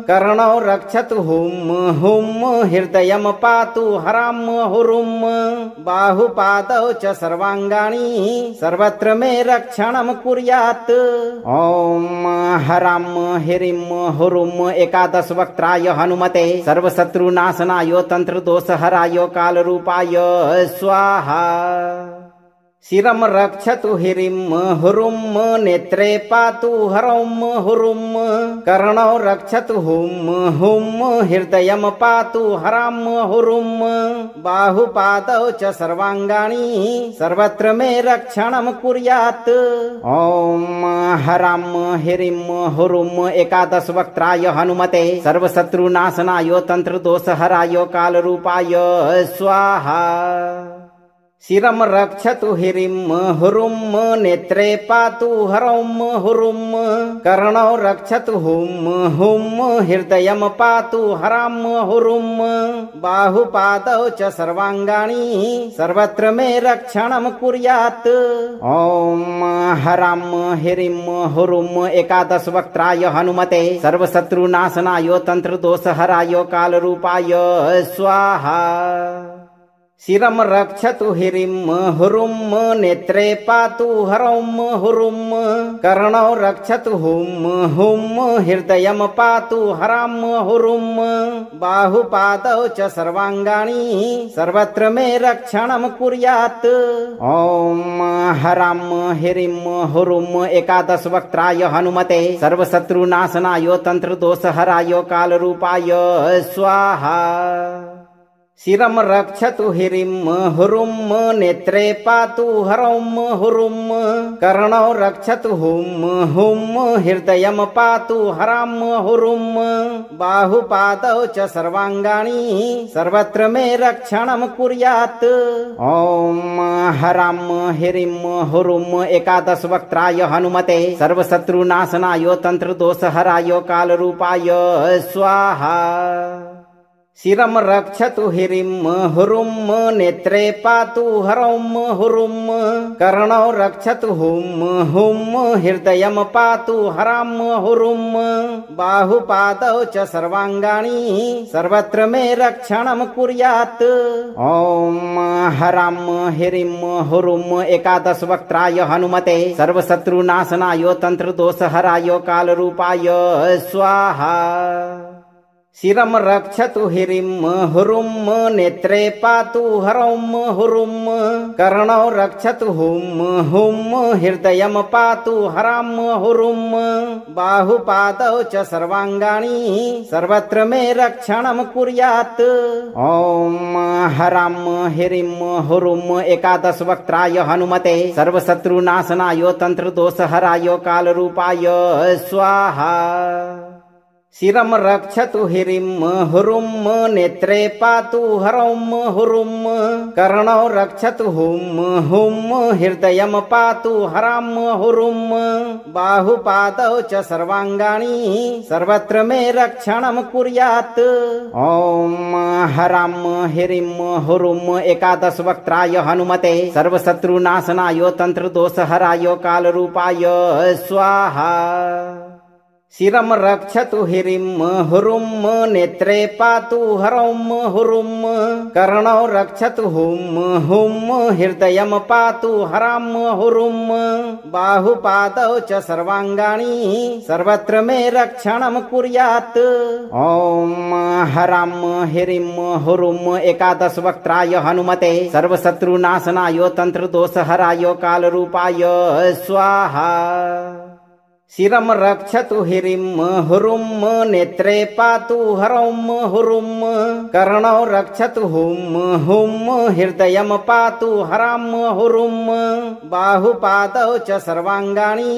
कर्णौ रक्षतु हुं हृदयं पातु ह्रां ह्रूं बाहुपादौ च सर्वाङ्गानि सर्वत्र मे रक्षणं कुर्यात्। ॐ ह्रां ह्रीं ह्रूं एकादश वक्त्राय हनुमते सर्वशत्रुनाशनाय तंत्रदोषहराय कालरूपाय स्वाहा। शिरं रक्षतु ह्रीं ह्रूं नेत्रे पातु ह्रौं ह्रूं कर्णौ रक्षतु हुं हृदयं पातु ह्रां ह्रूं बाहुपादौ च सर्वाङ्गानि सर्वत्र मे रक्षणं कुर्यात्। ॐ ह्रां ह्रीं ह्रूं एकादश वक्त्राय हनुमते सर्वशत्रुनाशनाय तंत्रदोषहराय कालरूपाय स्वाहा। शिरं रक्षतु ह्रीं ह्रूं नेत्रे पातु ह्रौं ह्रूं कर्णौ रक्षतु हुं हृदयं पातु ह्रां ह्रूं बाहुपादौ च सर्वाङ्गानि सर्वत्र मे रक्षणं कुर्यात्। ॐ ह्रां ह्रीं ह्रूं एकादश वक्त्राय हनुमते सर्वशत्रुनाशनाय तंत्रदोषहराय कालरूपाय स्वाहा। शिरं रक्षतु ह्रीं ह्रूं नेत्रे पातु ह्रौं ह्रूं कर्णौ रक्षतु हुं हृदयं पातु ह्रां ह्रूं बाहुपादौ च सर्वाङ्गानि सर्वत्र मे रक्षणं कुर्यात्। ॐ ह्रां ह्रीं ह्रूं एकादश वक्त्राय हनुमते सर्वशत्रुनाशनाय तंत्रदोषहराय कालरूपाय स्वाहा। शिरं रक्षतु ह्रीं ह्रूं नेत्रे पातु ह्रौं ह्रूं कर्णौ रक्षतु हुं हृदयं पातु ह्रां ह्रूं बाहुपादौ च सर्वाङ्गानि सर्वत्र मे रक्षणं कुर्यात्। ॐ ह्रां ह्रीं ह्रूं एकादश वक्त्राय हनुमते सर्वशत्रुनाशनाय तंत्रदोषहराय कालरूपाय स्वाहा। शिरं रक्षतु ह्रीं ह्रूं नेत्रे पातु ह्रौं ह्रूं कर्णौ रक्षतु हुं हृदयं पातु ह्रां ह्रूं बाहुपादौ च सर्वाङ्गानि सर्वत्र मे रक्षणं कुर्यात्। ॐ ह्रां ह्रीं ह्रूं एकादश वक्त्राय हनुमते सर्वशत्रुनाशनाय तंत्रदोषहराय कालरूपाय स्वाहा। शिरं रक्षतु ह्रीं ह्रूं नेत्रे पातु ह्रौं ह्रूं कर्णौ रक्षतु हुं हृदयं पातु ह्रां ह्रूं बाहुपादौ च सर्वाङ्गानि सर्वत्र मे रक्षणं कुर्यात्। ॐ ह्रां ह्रीं ह्रूं एकादश वक्त्राय हनुमते सर्वशत्रुनाशनाय तंत्रदोषहराय कालरूपाय स्वाहा। शिरं रक्षतु ह्रीं ह्रूं नेत्रे पातु ह्रौं ह्रूं कर्णौ रक्षतु हुं हृदयं पातु ह्रां ह्रूं बाहुपादौ च सर्वाङ्गानि सर्वत्र मे रक्षणं कुर्यात्। ॐ ह्रां ह्रीं ह्रूं एकादश वक्त्राय हनुमते सर्वशत्रुनाशनाय तंत्रदोषहराय कालरूपाय स्वाहा। शिरं रक्षतु ह्रीं ह्रूं नेत्रे पातु ह्रौं ह्रूं कर्णौ रक्षतु हुं हृदयं पातु ह्रां ह्रूं बाहुपादौ च सर्वाङ्गानि सर्वत्र मे रक्षणं कुर्यात्। ॐ ह्रां ह्रीं ह्रूं एकादश वक्त्राय हनुमते सर्वशत्रुनाशनाय तंत्रदोषहराय कालरूपाय स्वाहा। शिरं रक्षतु ह्रीं ह्रूं नेत्रे पातु ह्रौं ह्रूं कर्णौ रक्षतु हुं हृदयं पातु ह्रां ह्रूं बाहुपादौ च सर्वाङ्गानि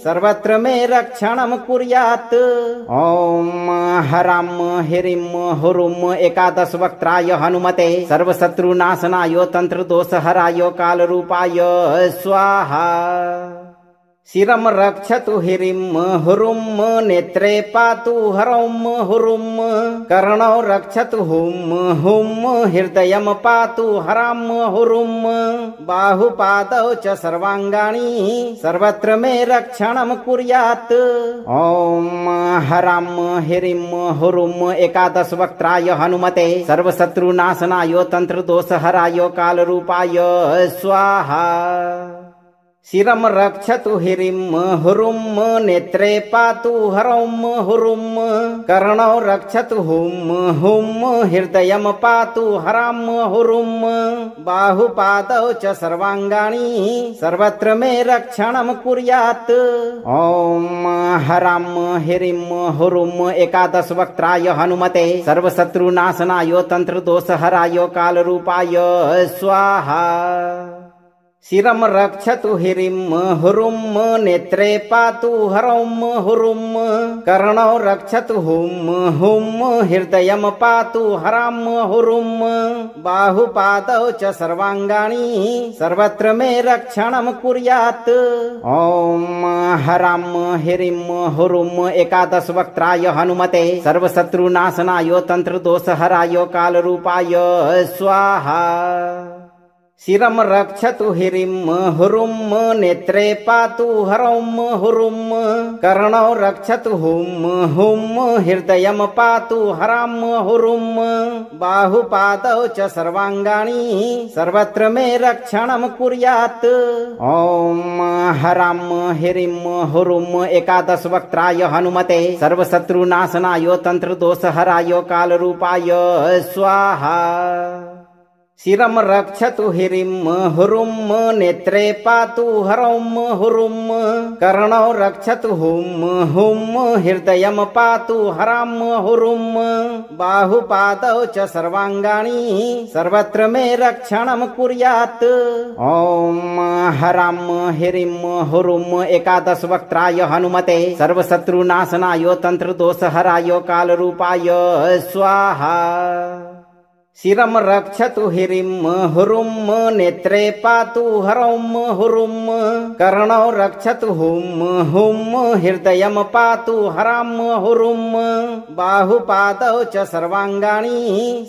सर्वत्र मे रक्षणं कुर्यात्। ॐ ह्रां ह्रीं ह्रूं एकादश वक्त्राय हनुमते सर्वशत्रुनाशनाय तंत्रदोषहराय कालरूपाय स्वाहा। शिरं रक्षतु ह्रीं ह्रूं नेत्रे पातु ह्रौं ह्रूं कर्णौ रक्षतु हुं हृदयं पातु ह्रां ह्रूं बाहुपादौ च सर्वाङ्गानि सर्वत्र मे रक्षणं कुर्यात्। ॐ ह्रां ह्रीं ह्रूं एकादश वक्त्राय हनुमते सर्वशत्रुनाशनाय तंत्रदोषहराय कालरूपाय स्वाहा। शिरं रक्षतु ह्रीं ह्रूं नेत्रे पातु ह्रौं ह्रूं कर्णौ रक्षतु हुं हुं हृदयं पातु ह्रां ह्रूं बाहुपादौ च सर्वाङ्गानि सर्वत्र मे रक्षणं कुर्यात्। ॐ ह्रां ह्रीं ह्रूं एकादश वक्त्राय हनुमते सर्वशत्रुनाशनाय तंत्रदोषहराय कालरूपाय स्वाहा। शिरं रक्षतु ह्रीं ह्रूं नेत्रे पातु ह्रौं ह्रूं कर्णौ रक्षतु हुं हुं हृदयं पातु ह्रां ह्रूं बाहुपादौ च सर्वाङ्गानि सर्वत्र मे रक्षणं कुर्यात्। ॐ ह्रां ह्रीं ह्रूं एकादश वक्त्राय हनुमते सर्वशत्रुनाशनाय तंत्रदोषहराय कालरूपाय स्वाहा। शिरं रक्षतु ह्रीं ह्रूं नेत्रे पातु ह्रौं ह्रूं कर्णौ रक्षतु हुं हुं हृदयं पातु ह्रां ह्रूं बाहुपादौ च सर्वाङ्गानि सर्वत्र मे रक्षणं कुर्यात्। ॐ ह्रां ह्रीं ह्रूं एकादश वक्त्राय हनुमते सर्वशत्रुनाशनाय तंत्रदोषहराय कालरूपाय स्वाहा। शिरं रक्षतु ह्रीं ह्रूं नेत्रे पातु ह्रौं ह्रूं कर्णौ रक्षतु हुं हुं हृदयं पातु ह्रां ह्रूं बाहुपादौ च सर्वाङ्गानि सर्वत्र मे रक्षणं कुर्यात्। ॐ ह्रां ह्रीं ह्रूं एकादश वक्त्राय हनुमते सर्वशत्रुनाशनाय तंत्रदोषहराय कालरूपाय स्वाहा। शिरं रक्षतु ह्रीं ह्रूं नेत्रे पातु ह्रौं ह्रूं कर्णौ रक्षतु हुं हुं हृदयं पातु ह्रां ह्रूं बाहुपादौ च सर्वाङ्गानि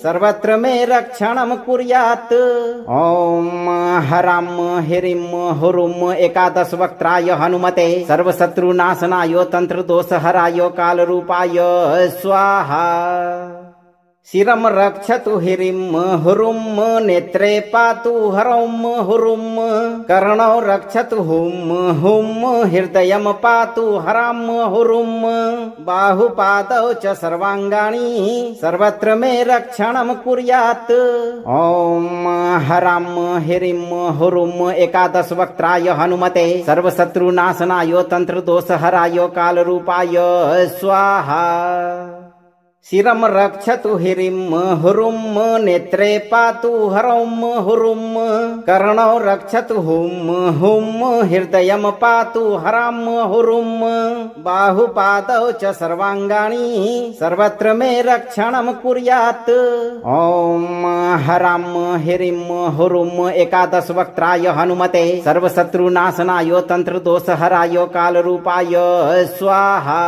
सर्वत्र मे रक्षणं कुर्यात्। ॐ ह्रां ह्रीं ह्रूं एकादश वक्त्राय हनुमते सर्वशत्रुनाशनाय तंत्रदोषहराय कालरूपाय स्वाहा। शिरं रक्षतु ह्रीं ह्रूं नेत्रे पातु ह्रौं ह्रूं कर्णौ रक्षतु हुं हुं हृदयं पातु ह्रां ह्रूं बाहुपादौ च सर्वाङ्गानि सर्वत्र मे रक्षणं कुर्यात्। ॐ ह्रां ह्रीं ह्रूं एकादश वक्त्राय हनुमते सर्वशत्रुनाशनाय तंत्रदोषहराय कालरूपाय स्वाहा। शिरं रक्षतु ह्रीं ह्रूं नेत्रे पातु ह्रौं ह्रूं कर्णौ रक्षतु हुं हुं हृदयं पातु ह्रां ह्रूं बाहुपादौ च सर्वाङ्गानि सर्वत्र मे रक्षणं कुर्यात्। ॐ ह्रां ह्रीं ह्रूं एकादश वक्त्राय हनुमते सर्वशत्रुनाशनाय तंत्रदोषहराय कालरूपाय स्वाहा।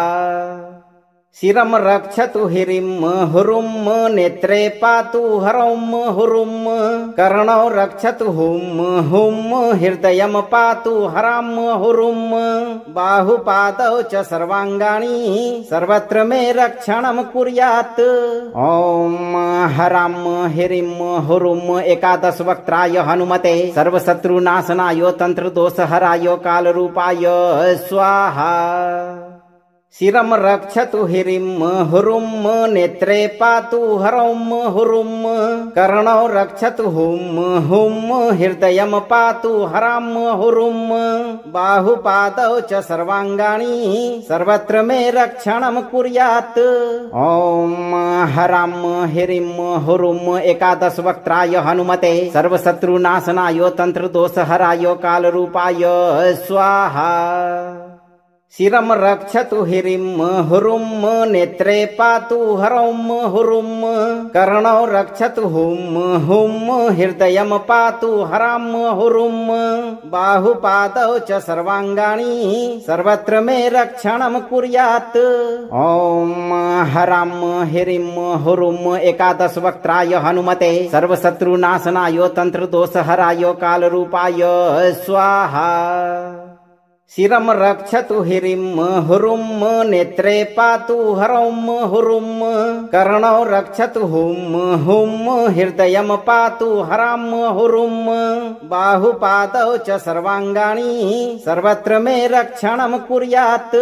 शिरं रक्षतु ह्रीं ह्रूं नेत्रे पातु ह्रौं ह्रूं कर्णौ रक्षतु हुं हुं हृदयं पातु ह्रां ह्रूं बाहुपादौ च सर्वाङ्गानि सर्वत्र मे रक्षणं कुर्यात्। ॐ ह्रां ह्रीं ह्रूं एकादश वक्त्राय हनुमते सर्वशत्रुनाशनाय तंत्रदोषहराय कालरूपाय स्वाहा। शिरं रक्षतु ह्रीं ह्रूं नेत्रे पातु ह्रौं ह्रूं कर्णौ रक्षतु हुं हुं हृदयं पातु ह्रां ह्रूं बाहुपादौ च सर्वाङ्गानि सर्वत्र मे रक्षणं कुर्यात्। ॐ ह्रां ह्रीं ह्रूं एकादश वक्त्राय हनुमते सर्वशत्रुनाशनाय तंत्रदोषहराय कालरूपाय स्वाहा। शिरं रक्षतु ह्रीं ह्रूं नेत्रे पातु ह्रौं ह्रूं कर्णौ रक्षतु हुं हुं हृदयं पातु ह्रां ह्रूं बाहुपादौ च सर्वाङ्गानि सर्वत्र मे रक्षणं कुर्यात्। ॐ ह्रां ह्रीं ह्रूं एकादश वक्त्राय हनुमते सर्वशत्रुनाशनाय तंत्रदोषहराय कालरूपाय स्वाहा। शिरं रक्षतु ह्रीं ह्रूं नेत्रे पातु ह्रौं ह्रूं कर्णौ रक्षतु हुं हुं हृदयं पातु ह्रां ह्रूं बाहुपादौ च सर्वाङ्गानि सर्वत्र मे रक्षणं कुर्यात्।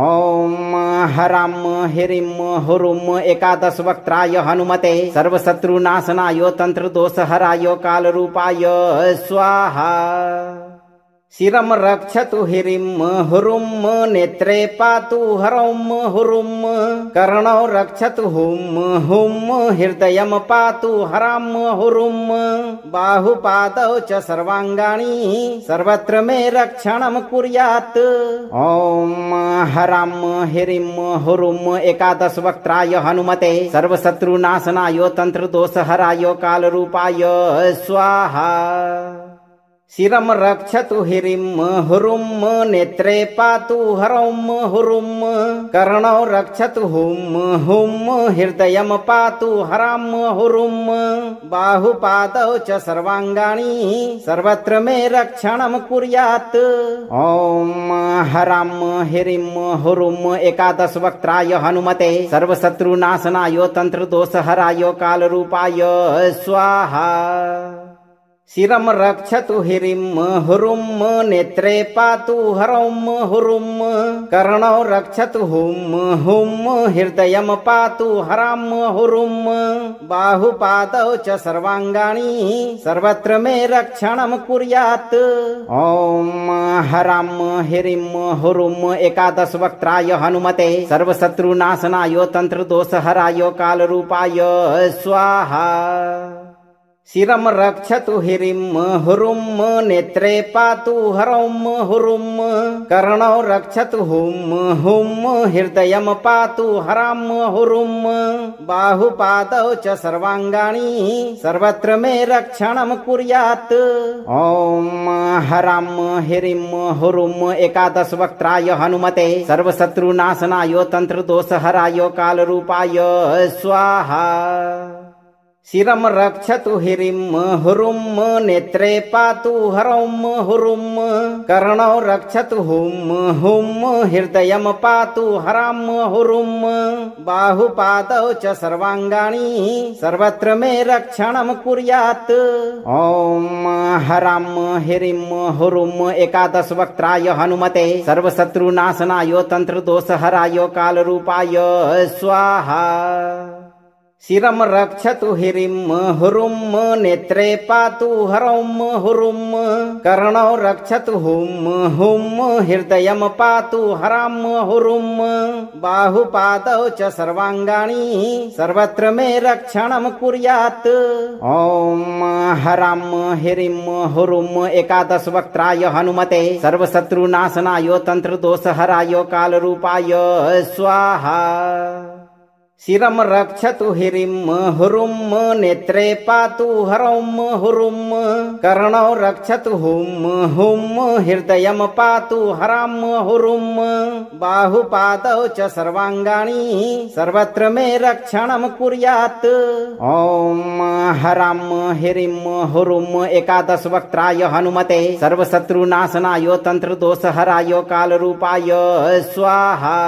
ॐ ह्रां ह्रीं ह्रूं एकादश वक्त्राय हनुमते सर्वशत्रुनाशनाय तंत्रदोषहराय कालरूपाय स्वाहा। शिरं रक्षतु ह्रीं ह्रूं नेत्रे पातु ह्रौं ह्रूं कर्णौ रक्षतु हुं हुं हृदयं पातु ह्रां ह्रूं बाहुपादौ च सर्वाङ्गानि सर्वत्र मे रक्षणं कुर्यात्। ॐ ह्रां ह्रीं ह्रूं एकादश वक्त्राय हनुमते सर्वशत्रुनाशनाय तंत्रदोषहराय कालरूपाय स्वाहा। शिरं रक्षतु ह्रीं ह्रूं नेत्रे पातु ह्रौं ह्रूं कर्णौ रक्षतु हुं हुं हृदयं पातु ह्रां ह्रूं बाहुपादौ च सर्वाङ्गानि सर्वत्र मे रक्षणं कुर्यात्। ॐ ह्रां ह्रीं ह्रूं एकादश वक्त्राय हनुमते सर्वशत्रुनाशनाय तंत्रदोषहराय कालरूपाय स्वाहा। शिरं रक्षतु ह्रीं ह्रूं नेत्रे पातु ह्रौं ह्रूं कर्णौ रक्षतु हुं हुं हृदयं पातु ह्रां ह्रूं बाहुपादौ च सर्वाङ्गानि सर्वत्र मे रक्षणं कुर्यात्। ॐ ह्रां ह्रीं ह्रूं एकादश वक्त्राय हनुमते सर्वशत्रुनाशनाय तंत्रदोषहराय कालरूपाय स्वाहा। शिरं रक्षतु ह्रीं ह्रूं नेत्रे पातु ह्रौं ह्रूं कर्णौ रक्षतु हुं हुं हृदयं पातु ह्रां ह्रूं बाहुपादौ च सर्वाङ्गानि सर्वत्र मे रक्षणं कुर्यात्। ॐ ह्रां ह्रीं ह्रूं एकादश वक्त्राय हनुमते सर्वशत्रुनाशनाय तंत्रदोषहराय कालरूपाय स्वाहा। शिरं रक्षतु ह्रीं ह्रूं नेत्रे पातु ह्रौं ह्रूं कर्णौ रक्षतु हुं हुं हृदयं पातु ह्रां ह्रूं बाहुपादौ च सर्वाङ्गानि सर्वत्र मे रक्षणं कुर्यात्। ॐ ह्रां ह्रीं ह्रूं एकादश वक्त्राय हनुमते सर्वशत्रुनाशनाय तंत्रदोषहराय कालरूपाय स्वाहा। शिरं रक्षतु ह्रीं ह्रूं नेत्रे पातु ह्रौं ह्रूं कर्णौ रक्षतु हुं हुं हृदयं पातु ह्रां ह्रूं बाहुपादौ च सर्वाङ्गानि सर्वत्र मे रक्षणं कुर्यात्। ॐ ह्रां ह्रीं ह्रूं एकादश वक्त्राय हनुमते सर्वशत्रुनाशनाय तंत्रदोषहराय कालरूपाय स्वाहा। शिरं रक्षतु ह्रीं ह्रूं नेत्रे पातु ह्रौं ह्रूं कर्णौ रक्षतु हुं हुं हृदयं पातु ह्रां ह्रूं बाहुपादौ च सर्वाङ्गानि सर्वत्र मे रक्षणं कुर्यात्। ॐ ह्रां ह्रीं ह्रूं एकादश वक्त्राय हनुमते सर्वशत्रुनाशनाय तंत्रदोषहराय कालरूपाय स्वाहा।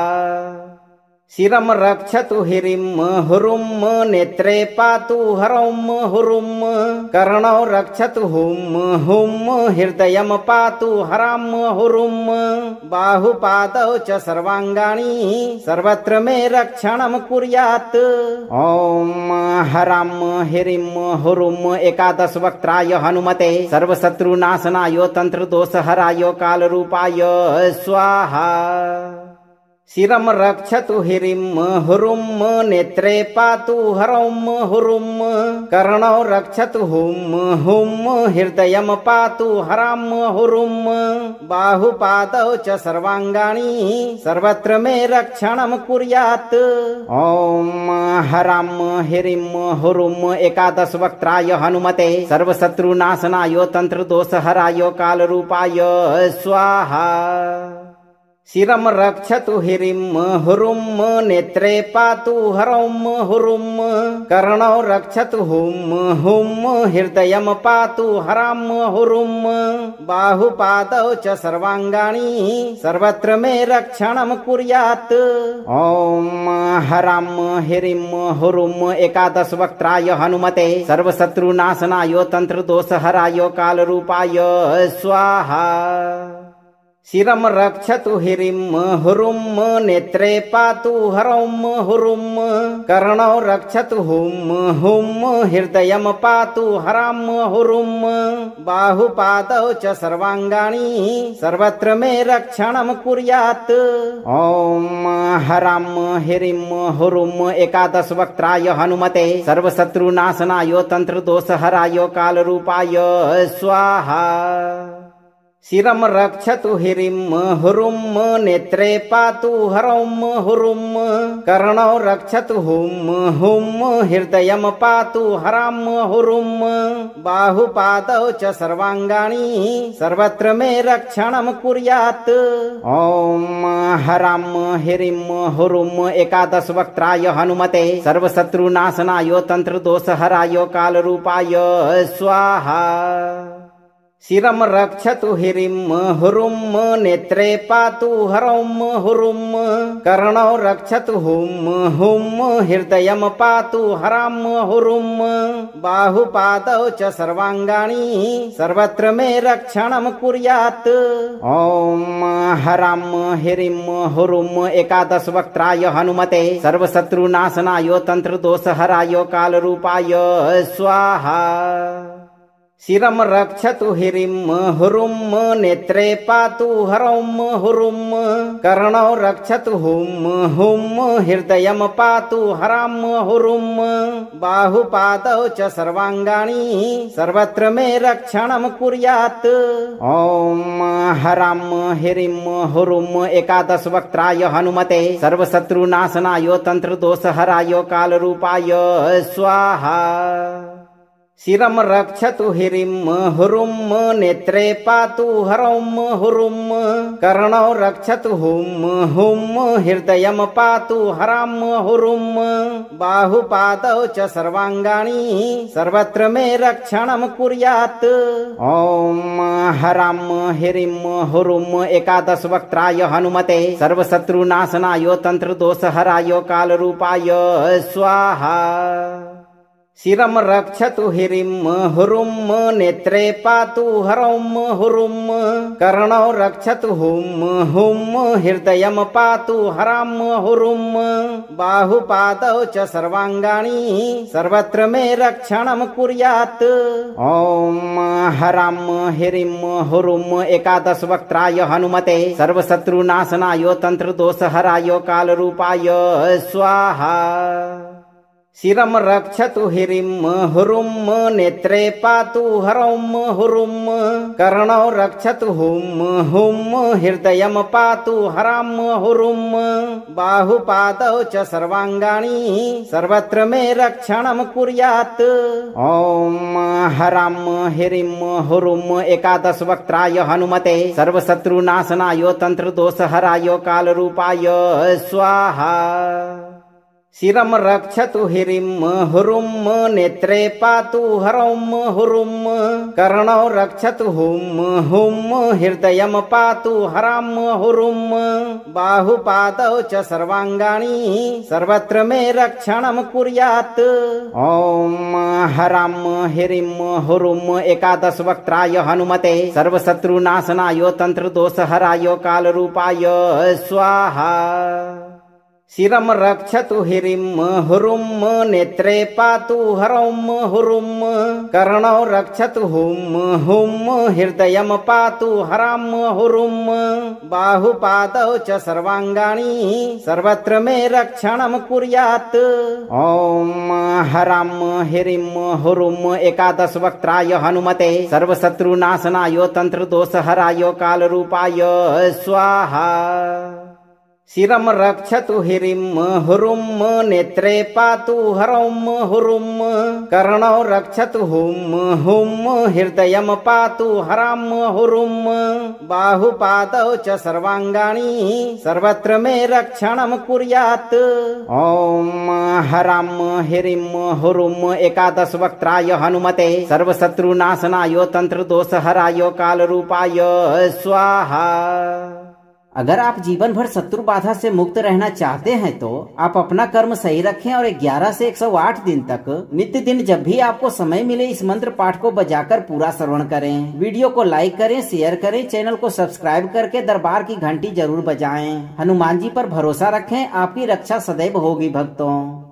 शिरं रक्षतु ह्रीं ह्रूं नेत्रे पातु ह्रौं ह्रूं कर्णौ रक्षतु हुं हुं हृदयं पातु ह्रां ह्रूं बाहुपादौ च सर्वाङ्गानि सर्वत्र मे रक्षणं कुर्यात्। ॐ ह्रां ह्रीं ह्रूं एकादश वक्त्राय हनुमते सर्वशत्रुनाशनाय तंत्रदोषहराय कालरूपाय स्वाहा। शिरं रक्षतु ह्रीं ह्रूं नेत्रे पातु ह्रौं ह्रूं कर्णौ रक्षतु हुं हुं हृदयं पातु ह्रां ह्रूं बाहुपादौ च सर्वाङ्गानि सर्वत्र मे रक्षणं कुर्यात्। ॐ ह्रां ह्रीं ह्रूं एकादश वक्त्राय हनुमते सर्वशत्रुनाशनाय तंत्रदोषहराय कालरूपाय स्वाहा। शिरं रक्षतु ह्रीं ह्रूं नेत्रे पातु ह्रौं ह्रूं कर्णौ रक्षतु हुं हुं हृदयं पातु ह्रां ह्रूं बाहुपादौ च सर्वाङ्गानि सर्वत्र मे रक्षणं कुर्यात्। ॐ ह्रां ह्रीं ह्रूं एकादश वक्त्राय हनुमते सर्वशत्रुनाशनाय तंत्रदोषहराय कालरूपाय स्वाहा। शिरं रक्षतु ह्रीं ह्रूं नेत्रे पातु ह्रौं ह्रूं कर्णौ रक्षतु हुं हुं हृदयं पातु ह्रां ह्रूं बाहुपादौ च सर्वाङ्गानि सर्वत्र मे रक्षणं कुर्यात्। ॐ ह्रां ह्रीं ह्रूं एकादश वक्त्राय हनुमते सर्वशत्रुनाशनाय तंत्रदोषहराय कालरूपाय स्वाहा। शिरं रक्षतु ह्रीं ह्रूं नेत्रे पातु ह्रौं ह्रूं कर्णौ रक्षतु हुं हुं हृदयं पातु ह्रां ह्रूं बाहुपादौ च सर्वाङ्गानि सर्वत्र मे रक्षणं कुर्यात्। ॐ ह्रां ह्रीं ह्रूं एकादश वक्त्राय हनुमते सर्वशत्रुनाशनाय तंत्रदोषहराय कालरूपाय स्वाहा। शिरं रक्षतु ह्रीं ह्रूं नेत्रे पातु ह्रौं ह्रूं कर्णौ रक्षतु हुं हुं हृदयं पातु ह्रां ह्रूं बाहुपादौ च सर्वाङ्गानि सर्वत्र मे रक्षणं कुर्यात्। ॐ ह्रां ह्रीं ह्रूं एकादश वक्त्राय हनुमते सर्वशत्रुनाशनाय तंत्रदोषहराय कालरूपाय स्वाहा। शिरं रक्षतु ह्रीं ह्रूं नेत्रे पातु ह्रौं ह्रूं कर्णौ रक्षतु हुं हुं हृदयं पातु ह्रां ह्रूं बाहुपादौ च सर्वाङ्गानि सर्वत्र मे रक्षणं कुर्यात्। ॐ ह्रां ह्रीं ह्रूं एकादश वक्त्राय हनुमते सर्वशत्रुनाशनाय तंत्रदोषहराय कालरूपाय स्वाहा। शिरं रक्षतु ह्रीं ह्रूं नेत्रे पातु ह्रौं ह्रूं कर्णौ रक्षतु हुं हुं हृदयं पातु ह्रां ह्रूं बाहुपादौ च सर्वाङ्गानि सर्वत्र मे रक्षणं कुर्यात्। ॐ ह्रां ह्रीं ह्रूं एकादश वक्त्राय हनुमते सर्वशत्रुनाशनाय तंत्रदोषहराय कालरूपाय स्वाहा। शिरं रक्षतु ह्रीं ह्रूं नेत्रे पातु ह्रौं ह्रूं कर्णौ रक्षतु हुं हुं हृदयं पातु ह्रां ह्रूं बाहुपादौ च सर्वाङ्गानि सर्वत्र मे रक्षणं कुर्यात्। ॐ ह्रां ह्रीं ह्रूं एकादश वक्त्राय हनुमते सर्वशत्रुनाशनाय तंत्रदोषहराय कालरूपाय स्वाहा। शिरं रक्षतु ह्रीं ह्रूं नेत्रे पातु ह्रौं ह्रूं कर्णौ रक्षतु हुं हुं हृदयं पातु ह्रां ह्रूं बाहुपादौ च सर्वाङ्गानि सर्वत्र मे रक्षणं कुर्यात्। ॐ ह्रां ह्रीं ह्रूं एकादश वक्त्राय हनुमते सर्वशत्रुनाशनाय तंत्रदोषहराय कालरूपाय स्वाहा। शिरं रक्षतु ह्रीं ह्रूं नेत्रे पातु ह्रौं ह्रूं कर्णौ रक्षतु हुं हुं हृदयं पातु ह्रां ह्रूं बाहुपादौ च सर्वाङ्गानि सर्वत्र मे रक्षणं कुर्यात्। ॐ ह्रां ह्रीं ह्रूं एकादश वक्त्राय हनुमते सर्वशत्रुनाशनाय तंत्रदोषहराय कालरूपाय स्वाहा। शिरं रक्षतु ह्रीं ह्रूं नेत्रे पातु ह्रौं ह्रूं कर्णौ रक्षतु हुं हुं हृदयं पातु ह्रां ह्रूं बाहुपादौ च सर्वाङ्गानि सर्वत्र मे रक्षणं कुर्यात्। ॐ ह्रां ह्रीं ह्रूं एकादश वक्त्राय हनुमते सर्वशत्रुनाशनाय तंत्रदोषहराय कालरूपाय स्वाहा। शिरम रक्षतु हिरिम हुरुम नेत्रे पातु हरौम हुरुम कर्णौ रक्षतु हुम हृदयम पातु हराम हुरुम बाहुपादौ च सर्वांगानि सर्वत्र मे रक्षणम कुर्यात्। ओम हराम हिरिम हुरुम एकादश वक्त्राय हनुमते सर्वशत्रुनाशनाय तंत्र दोष हराय काल रूपाय स्वाहा। अगर आप जीवन भर शत्रु बाधा से मुक्त रहना चाहते हैं तो आप अपना कर्म सही रखें और 11 से 108 दिन तक नित्य दिन जब भी आपको समय मिले इस मंत्र पाठ को बजाकर पूरा श्रवण करें। वीडियो को लाइक करें, शेयर करें, चैनल को सब्सक्राइब करके दरबार की घंटी जरूर बजाएं। हनुमान जी पर भरोसा रखें, आपकी रक्षा सदैव होगी भक्तों।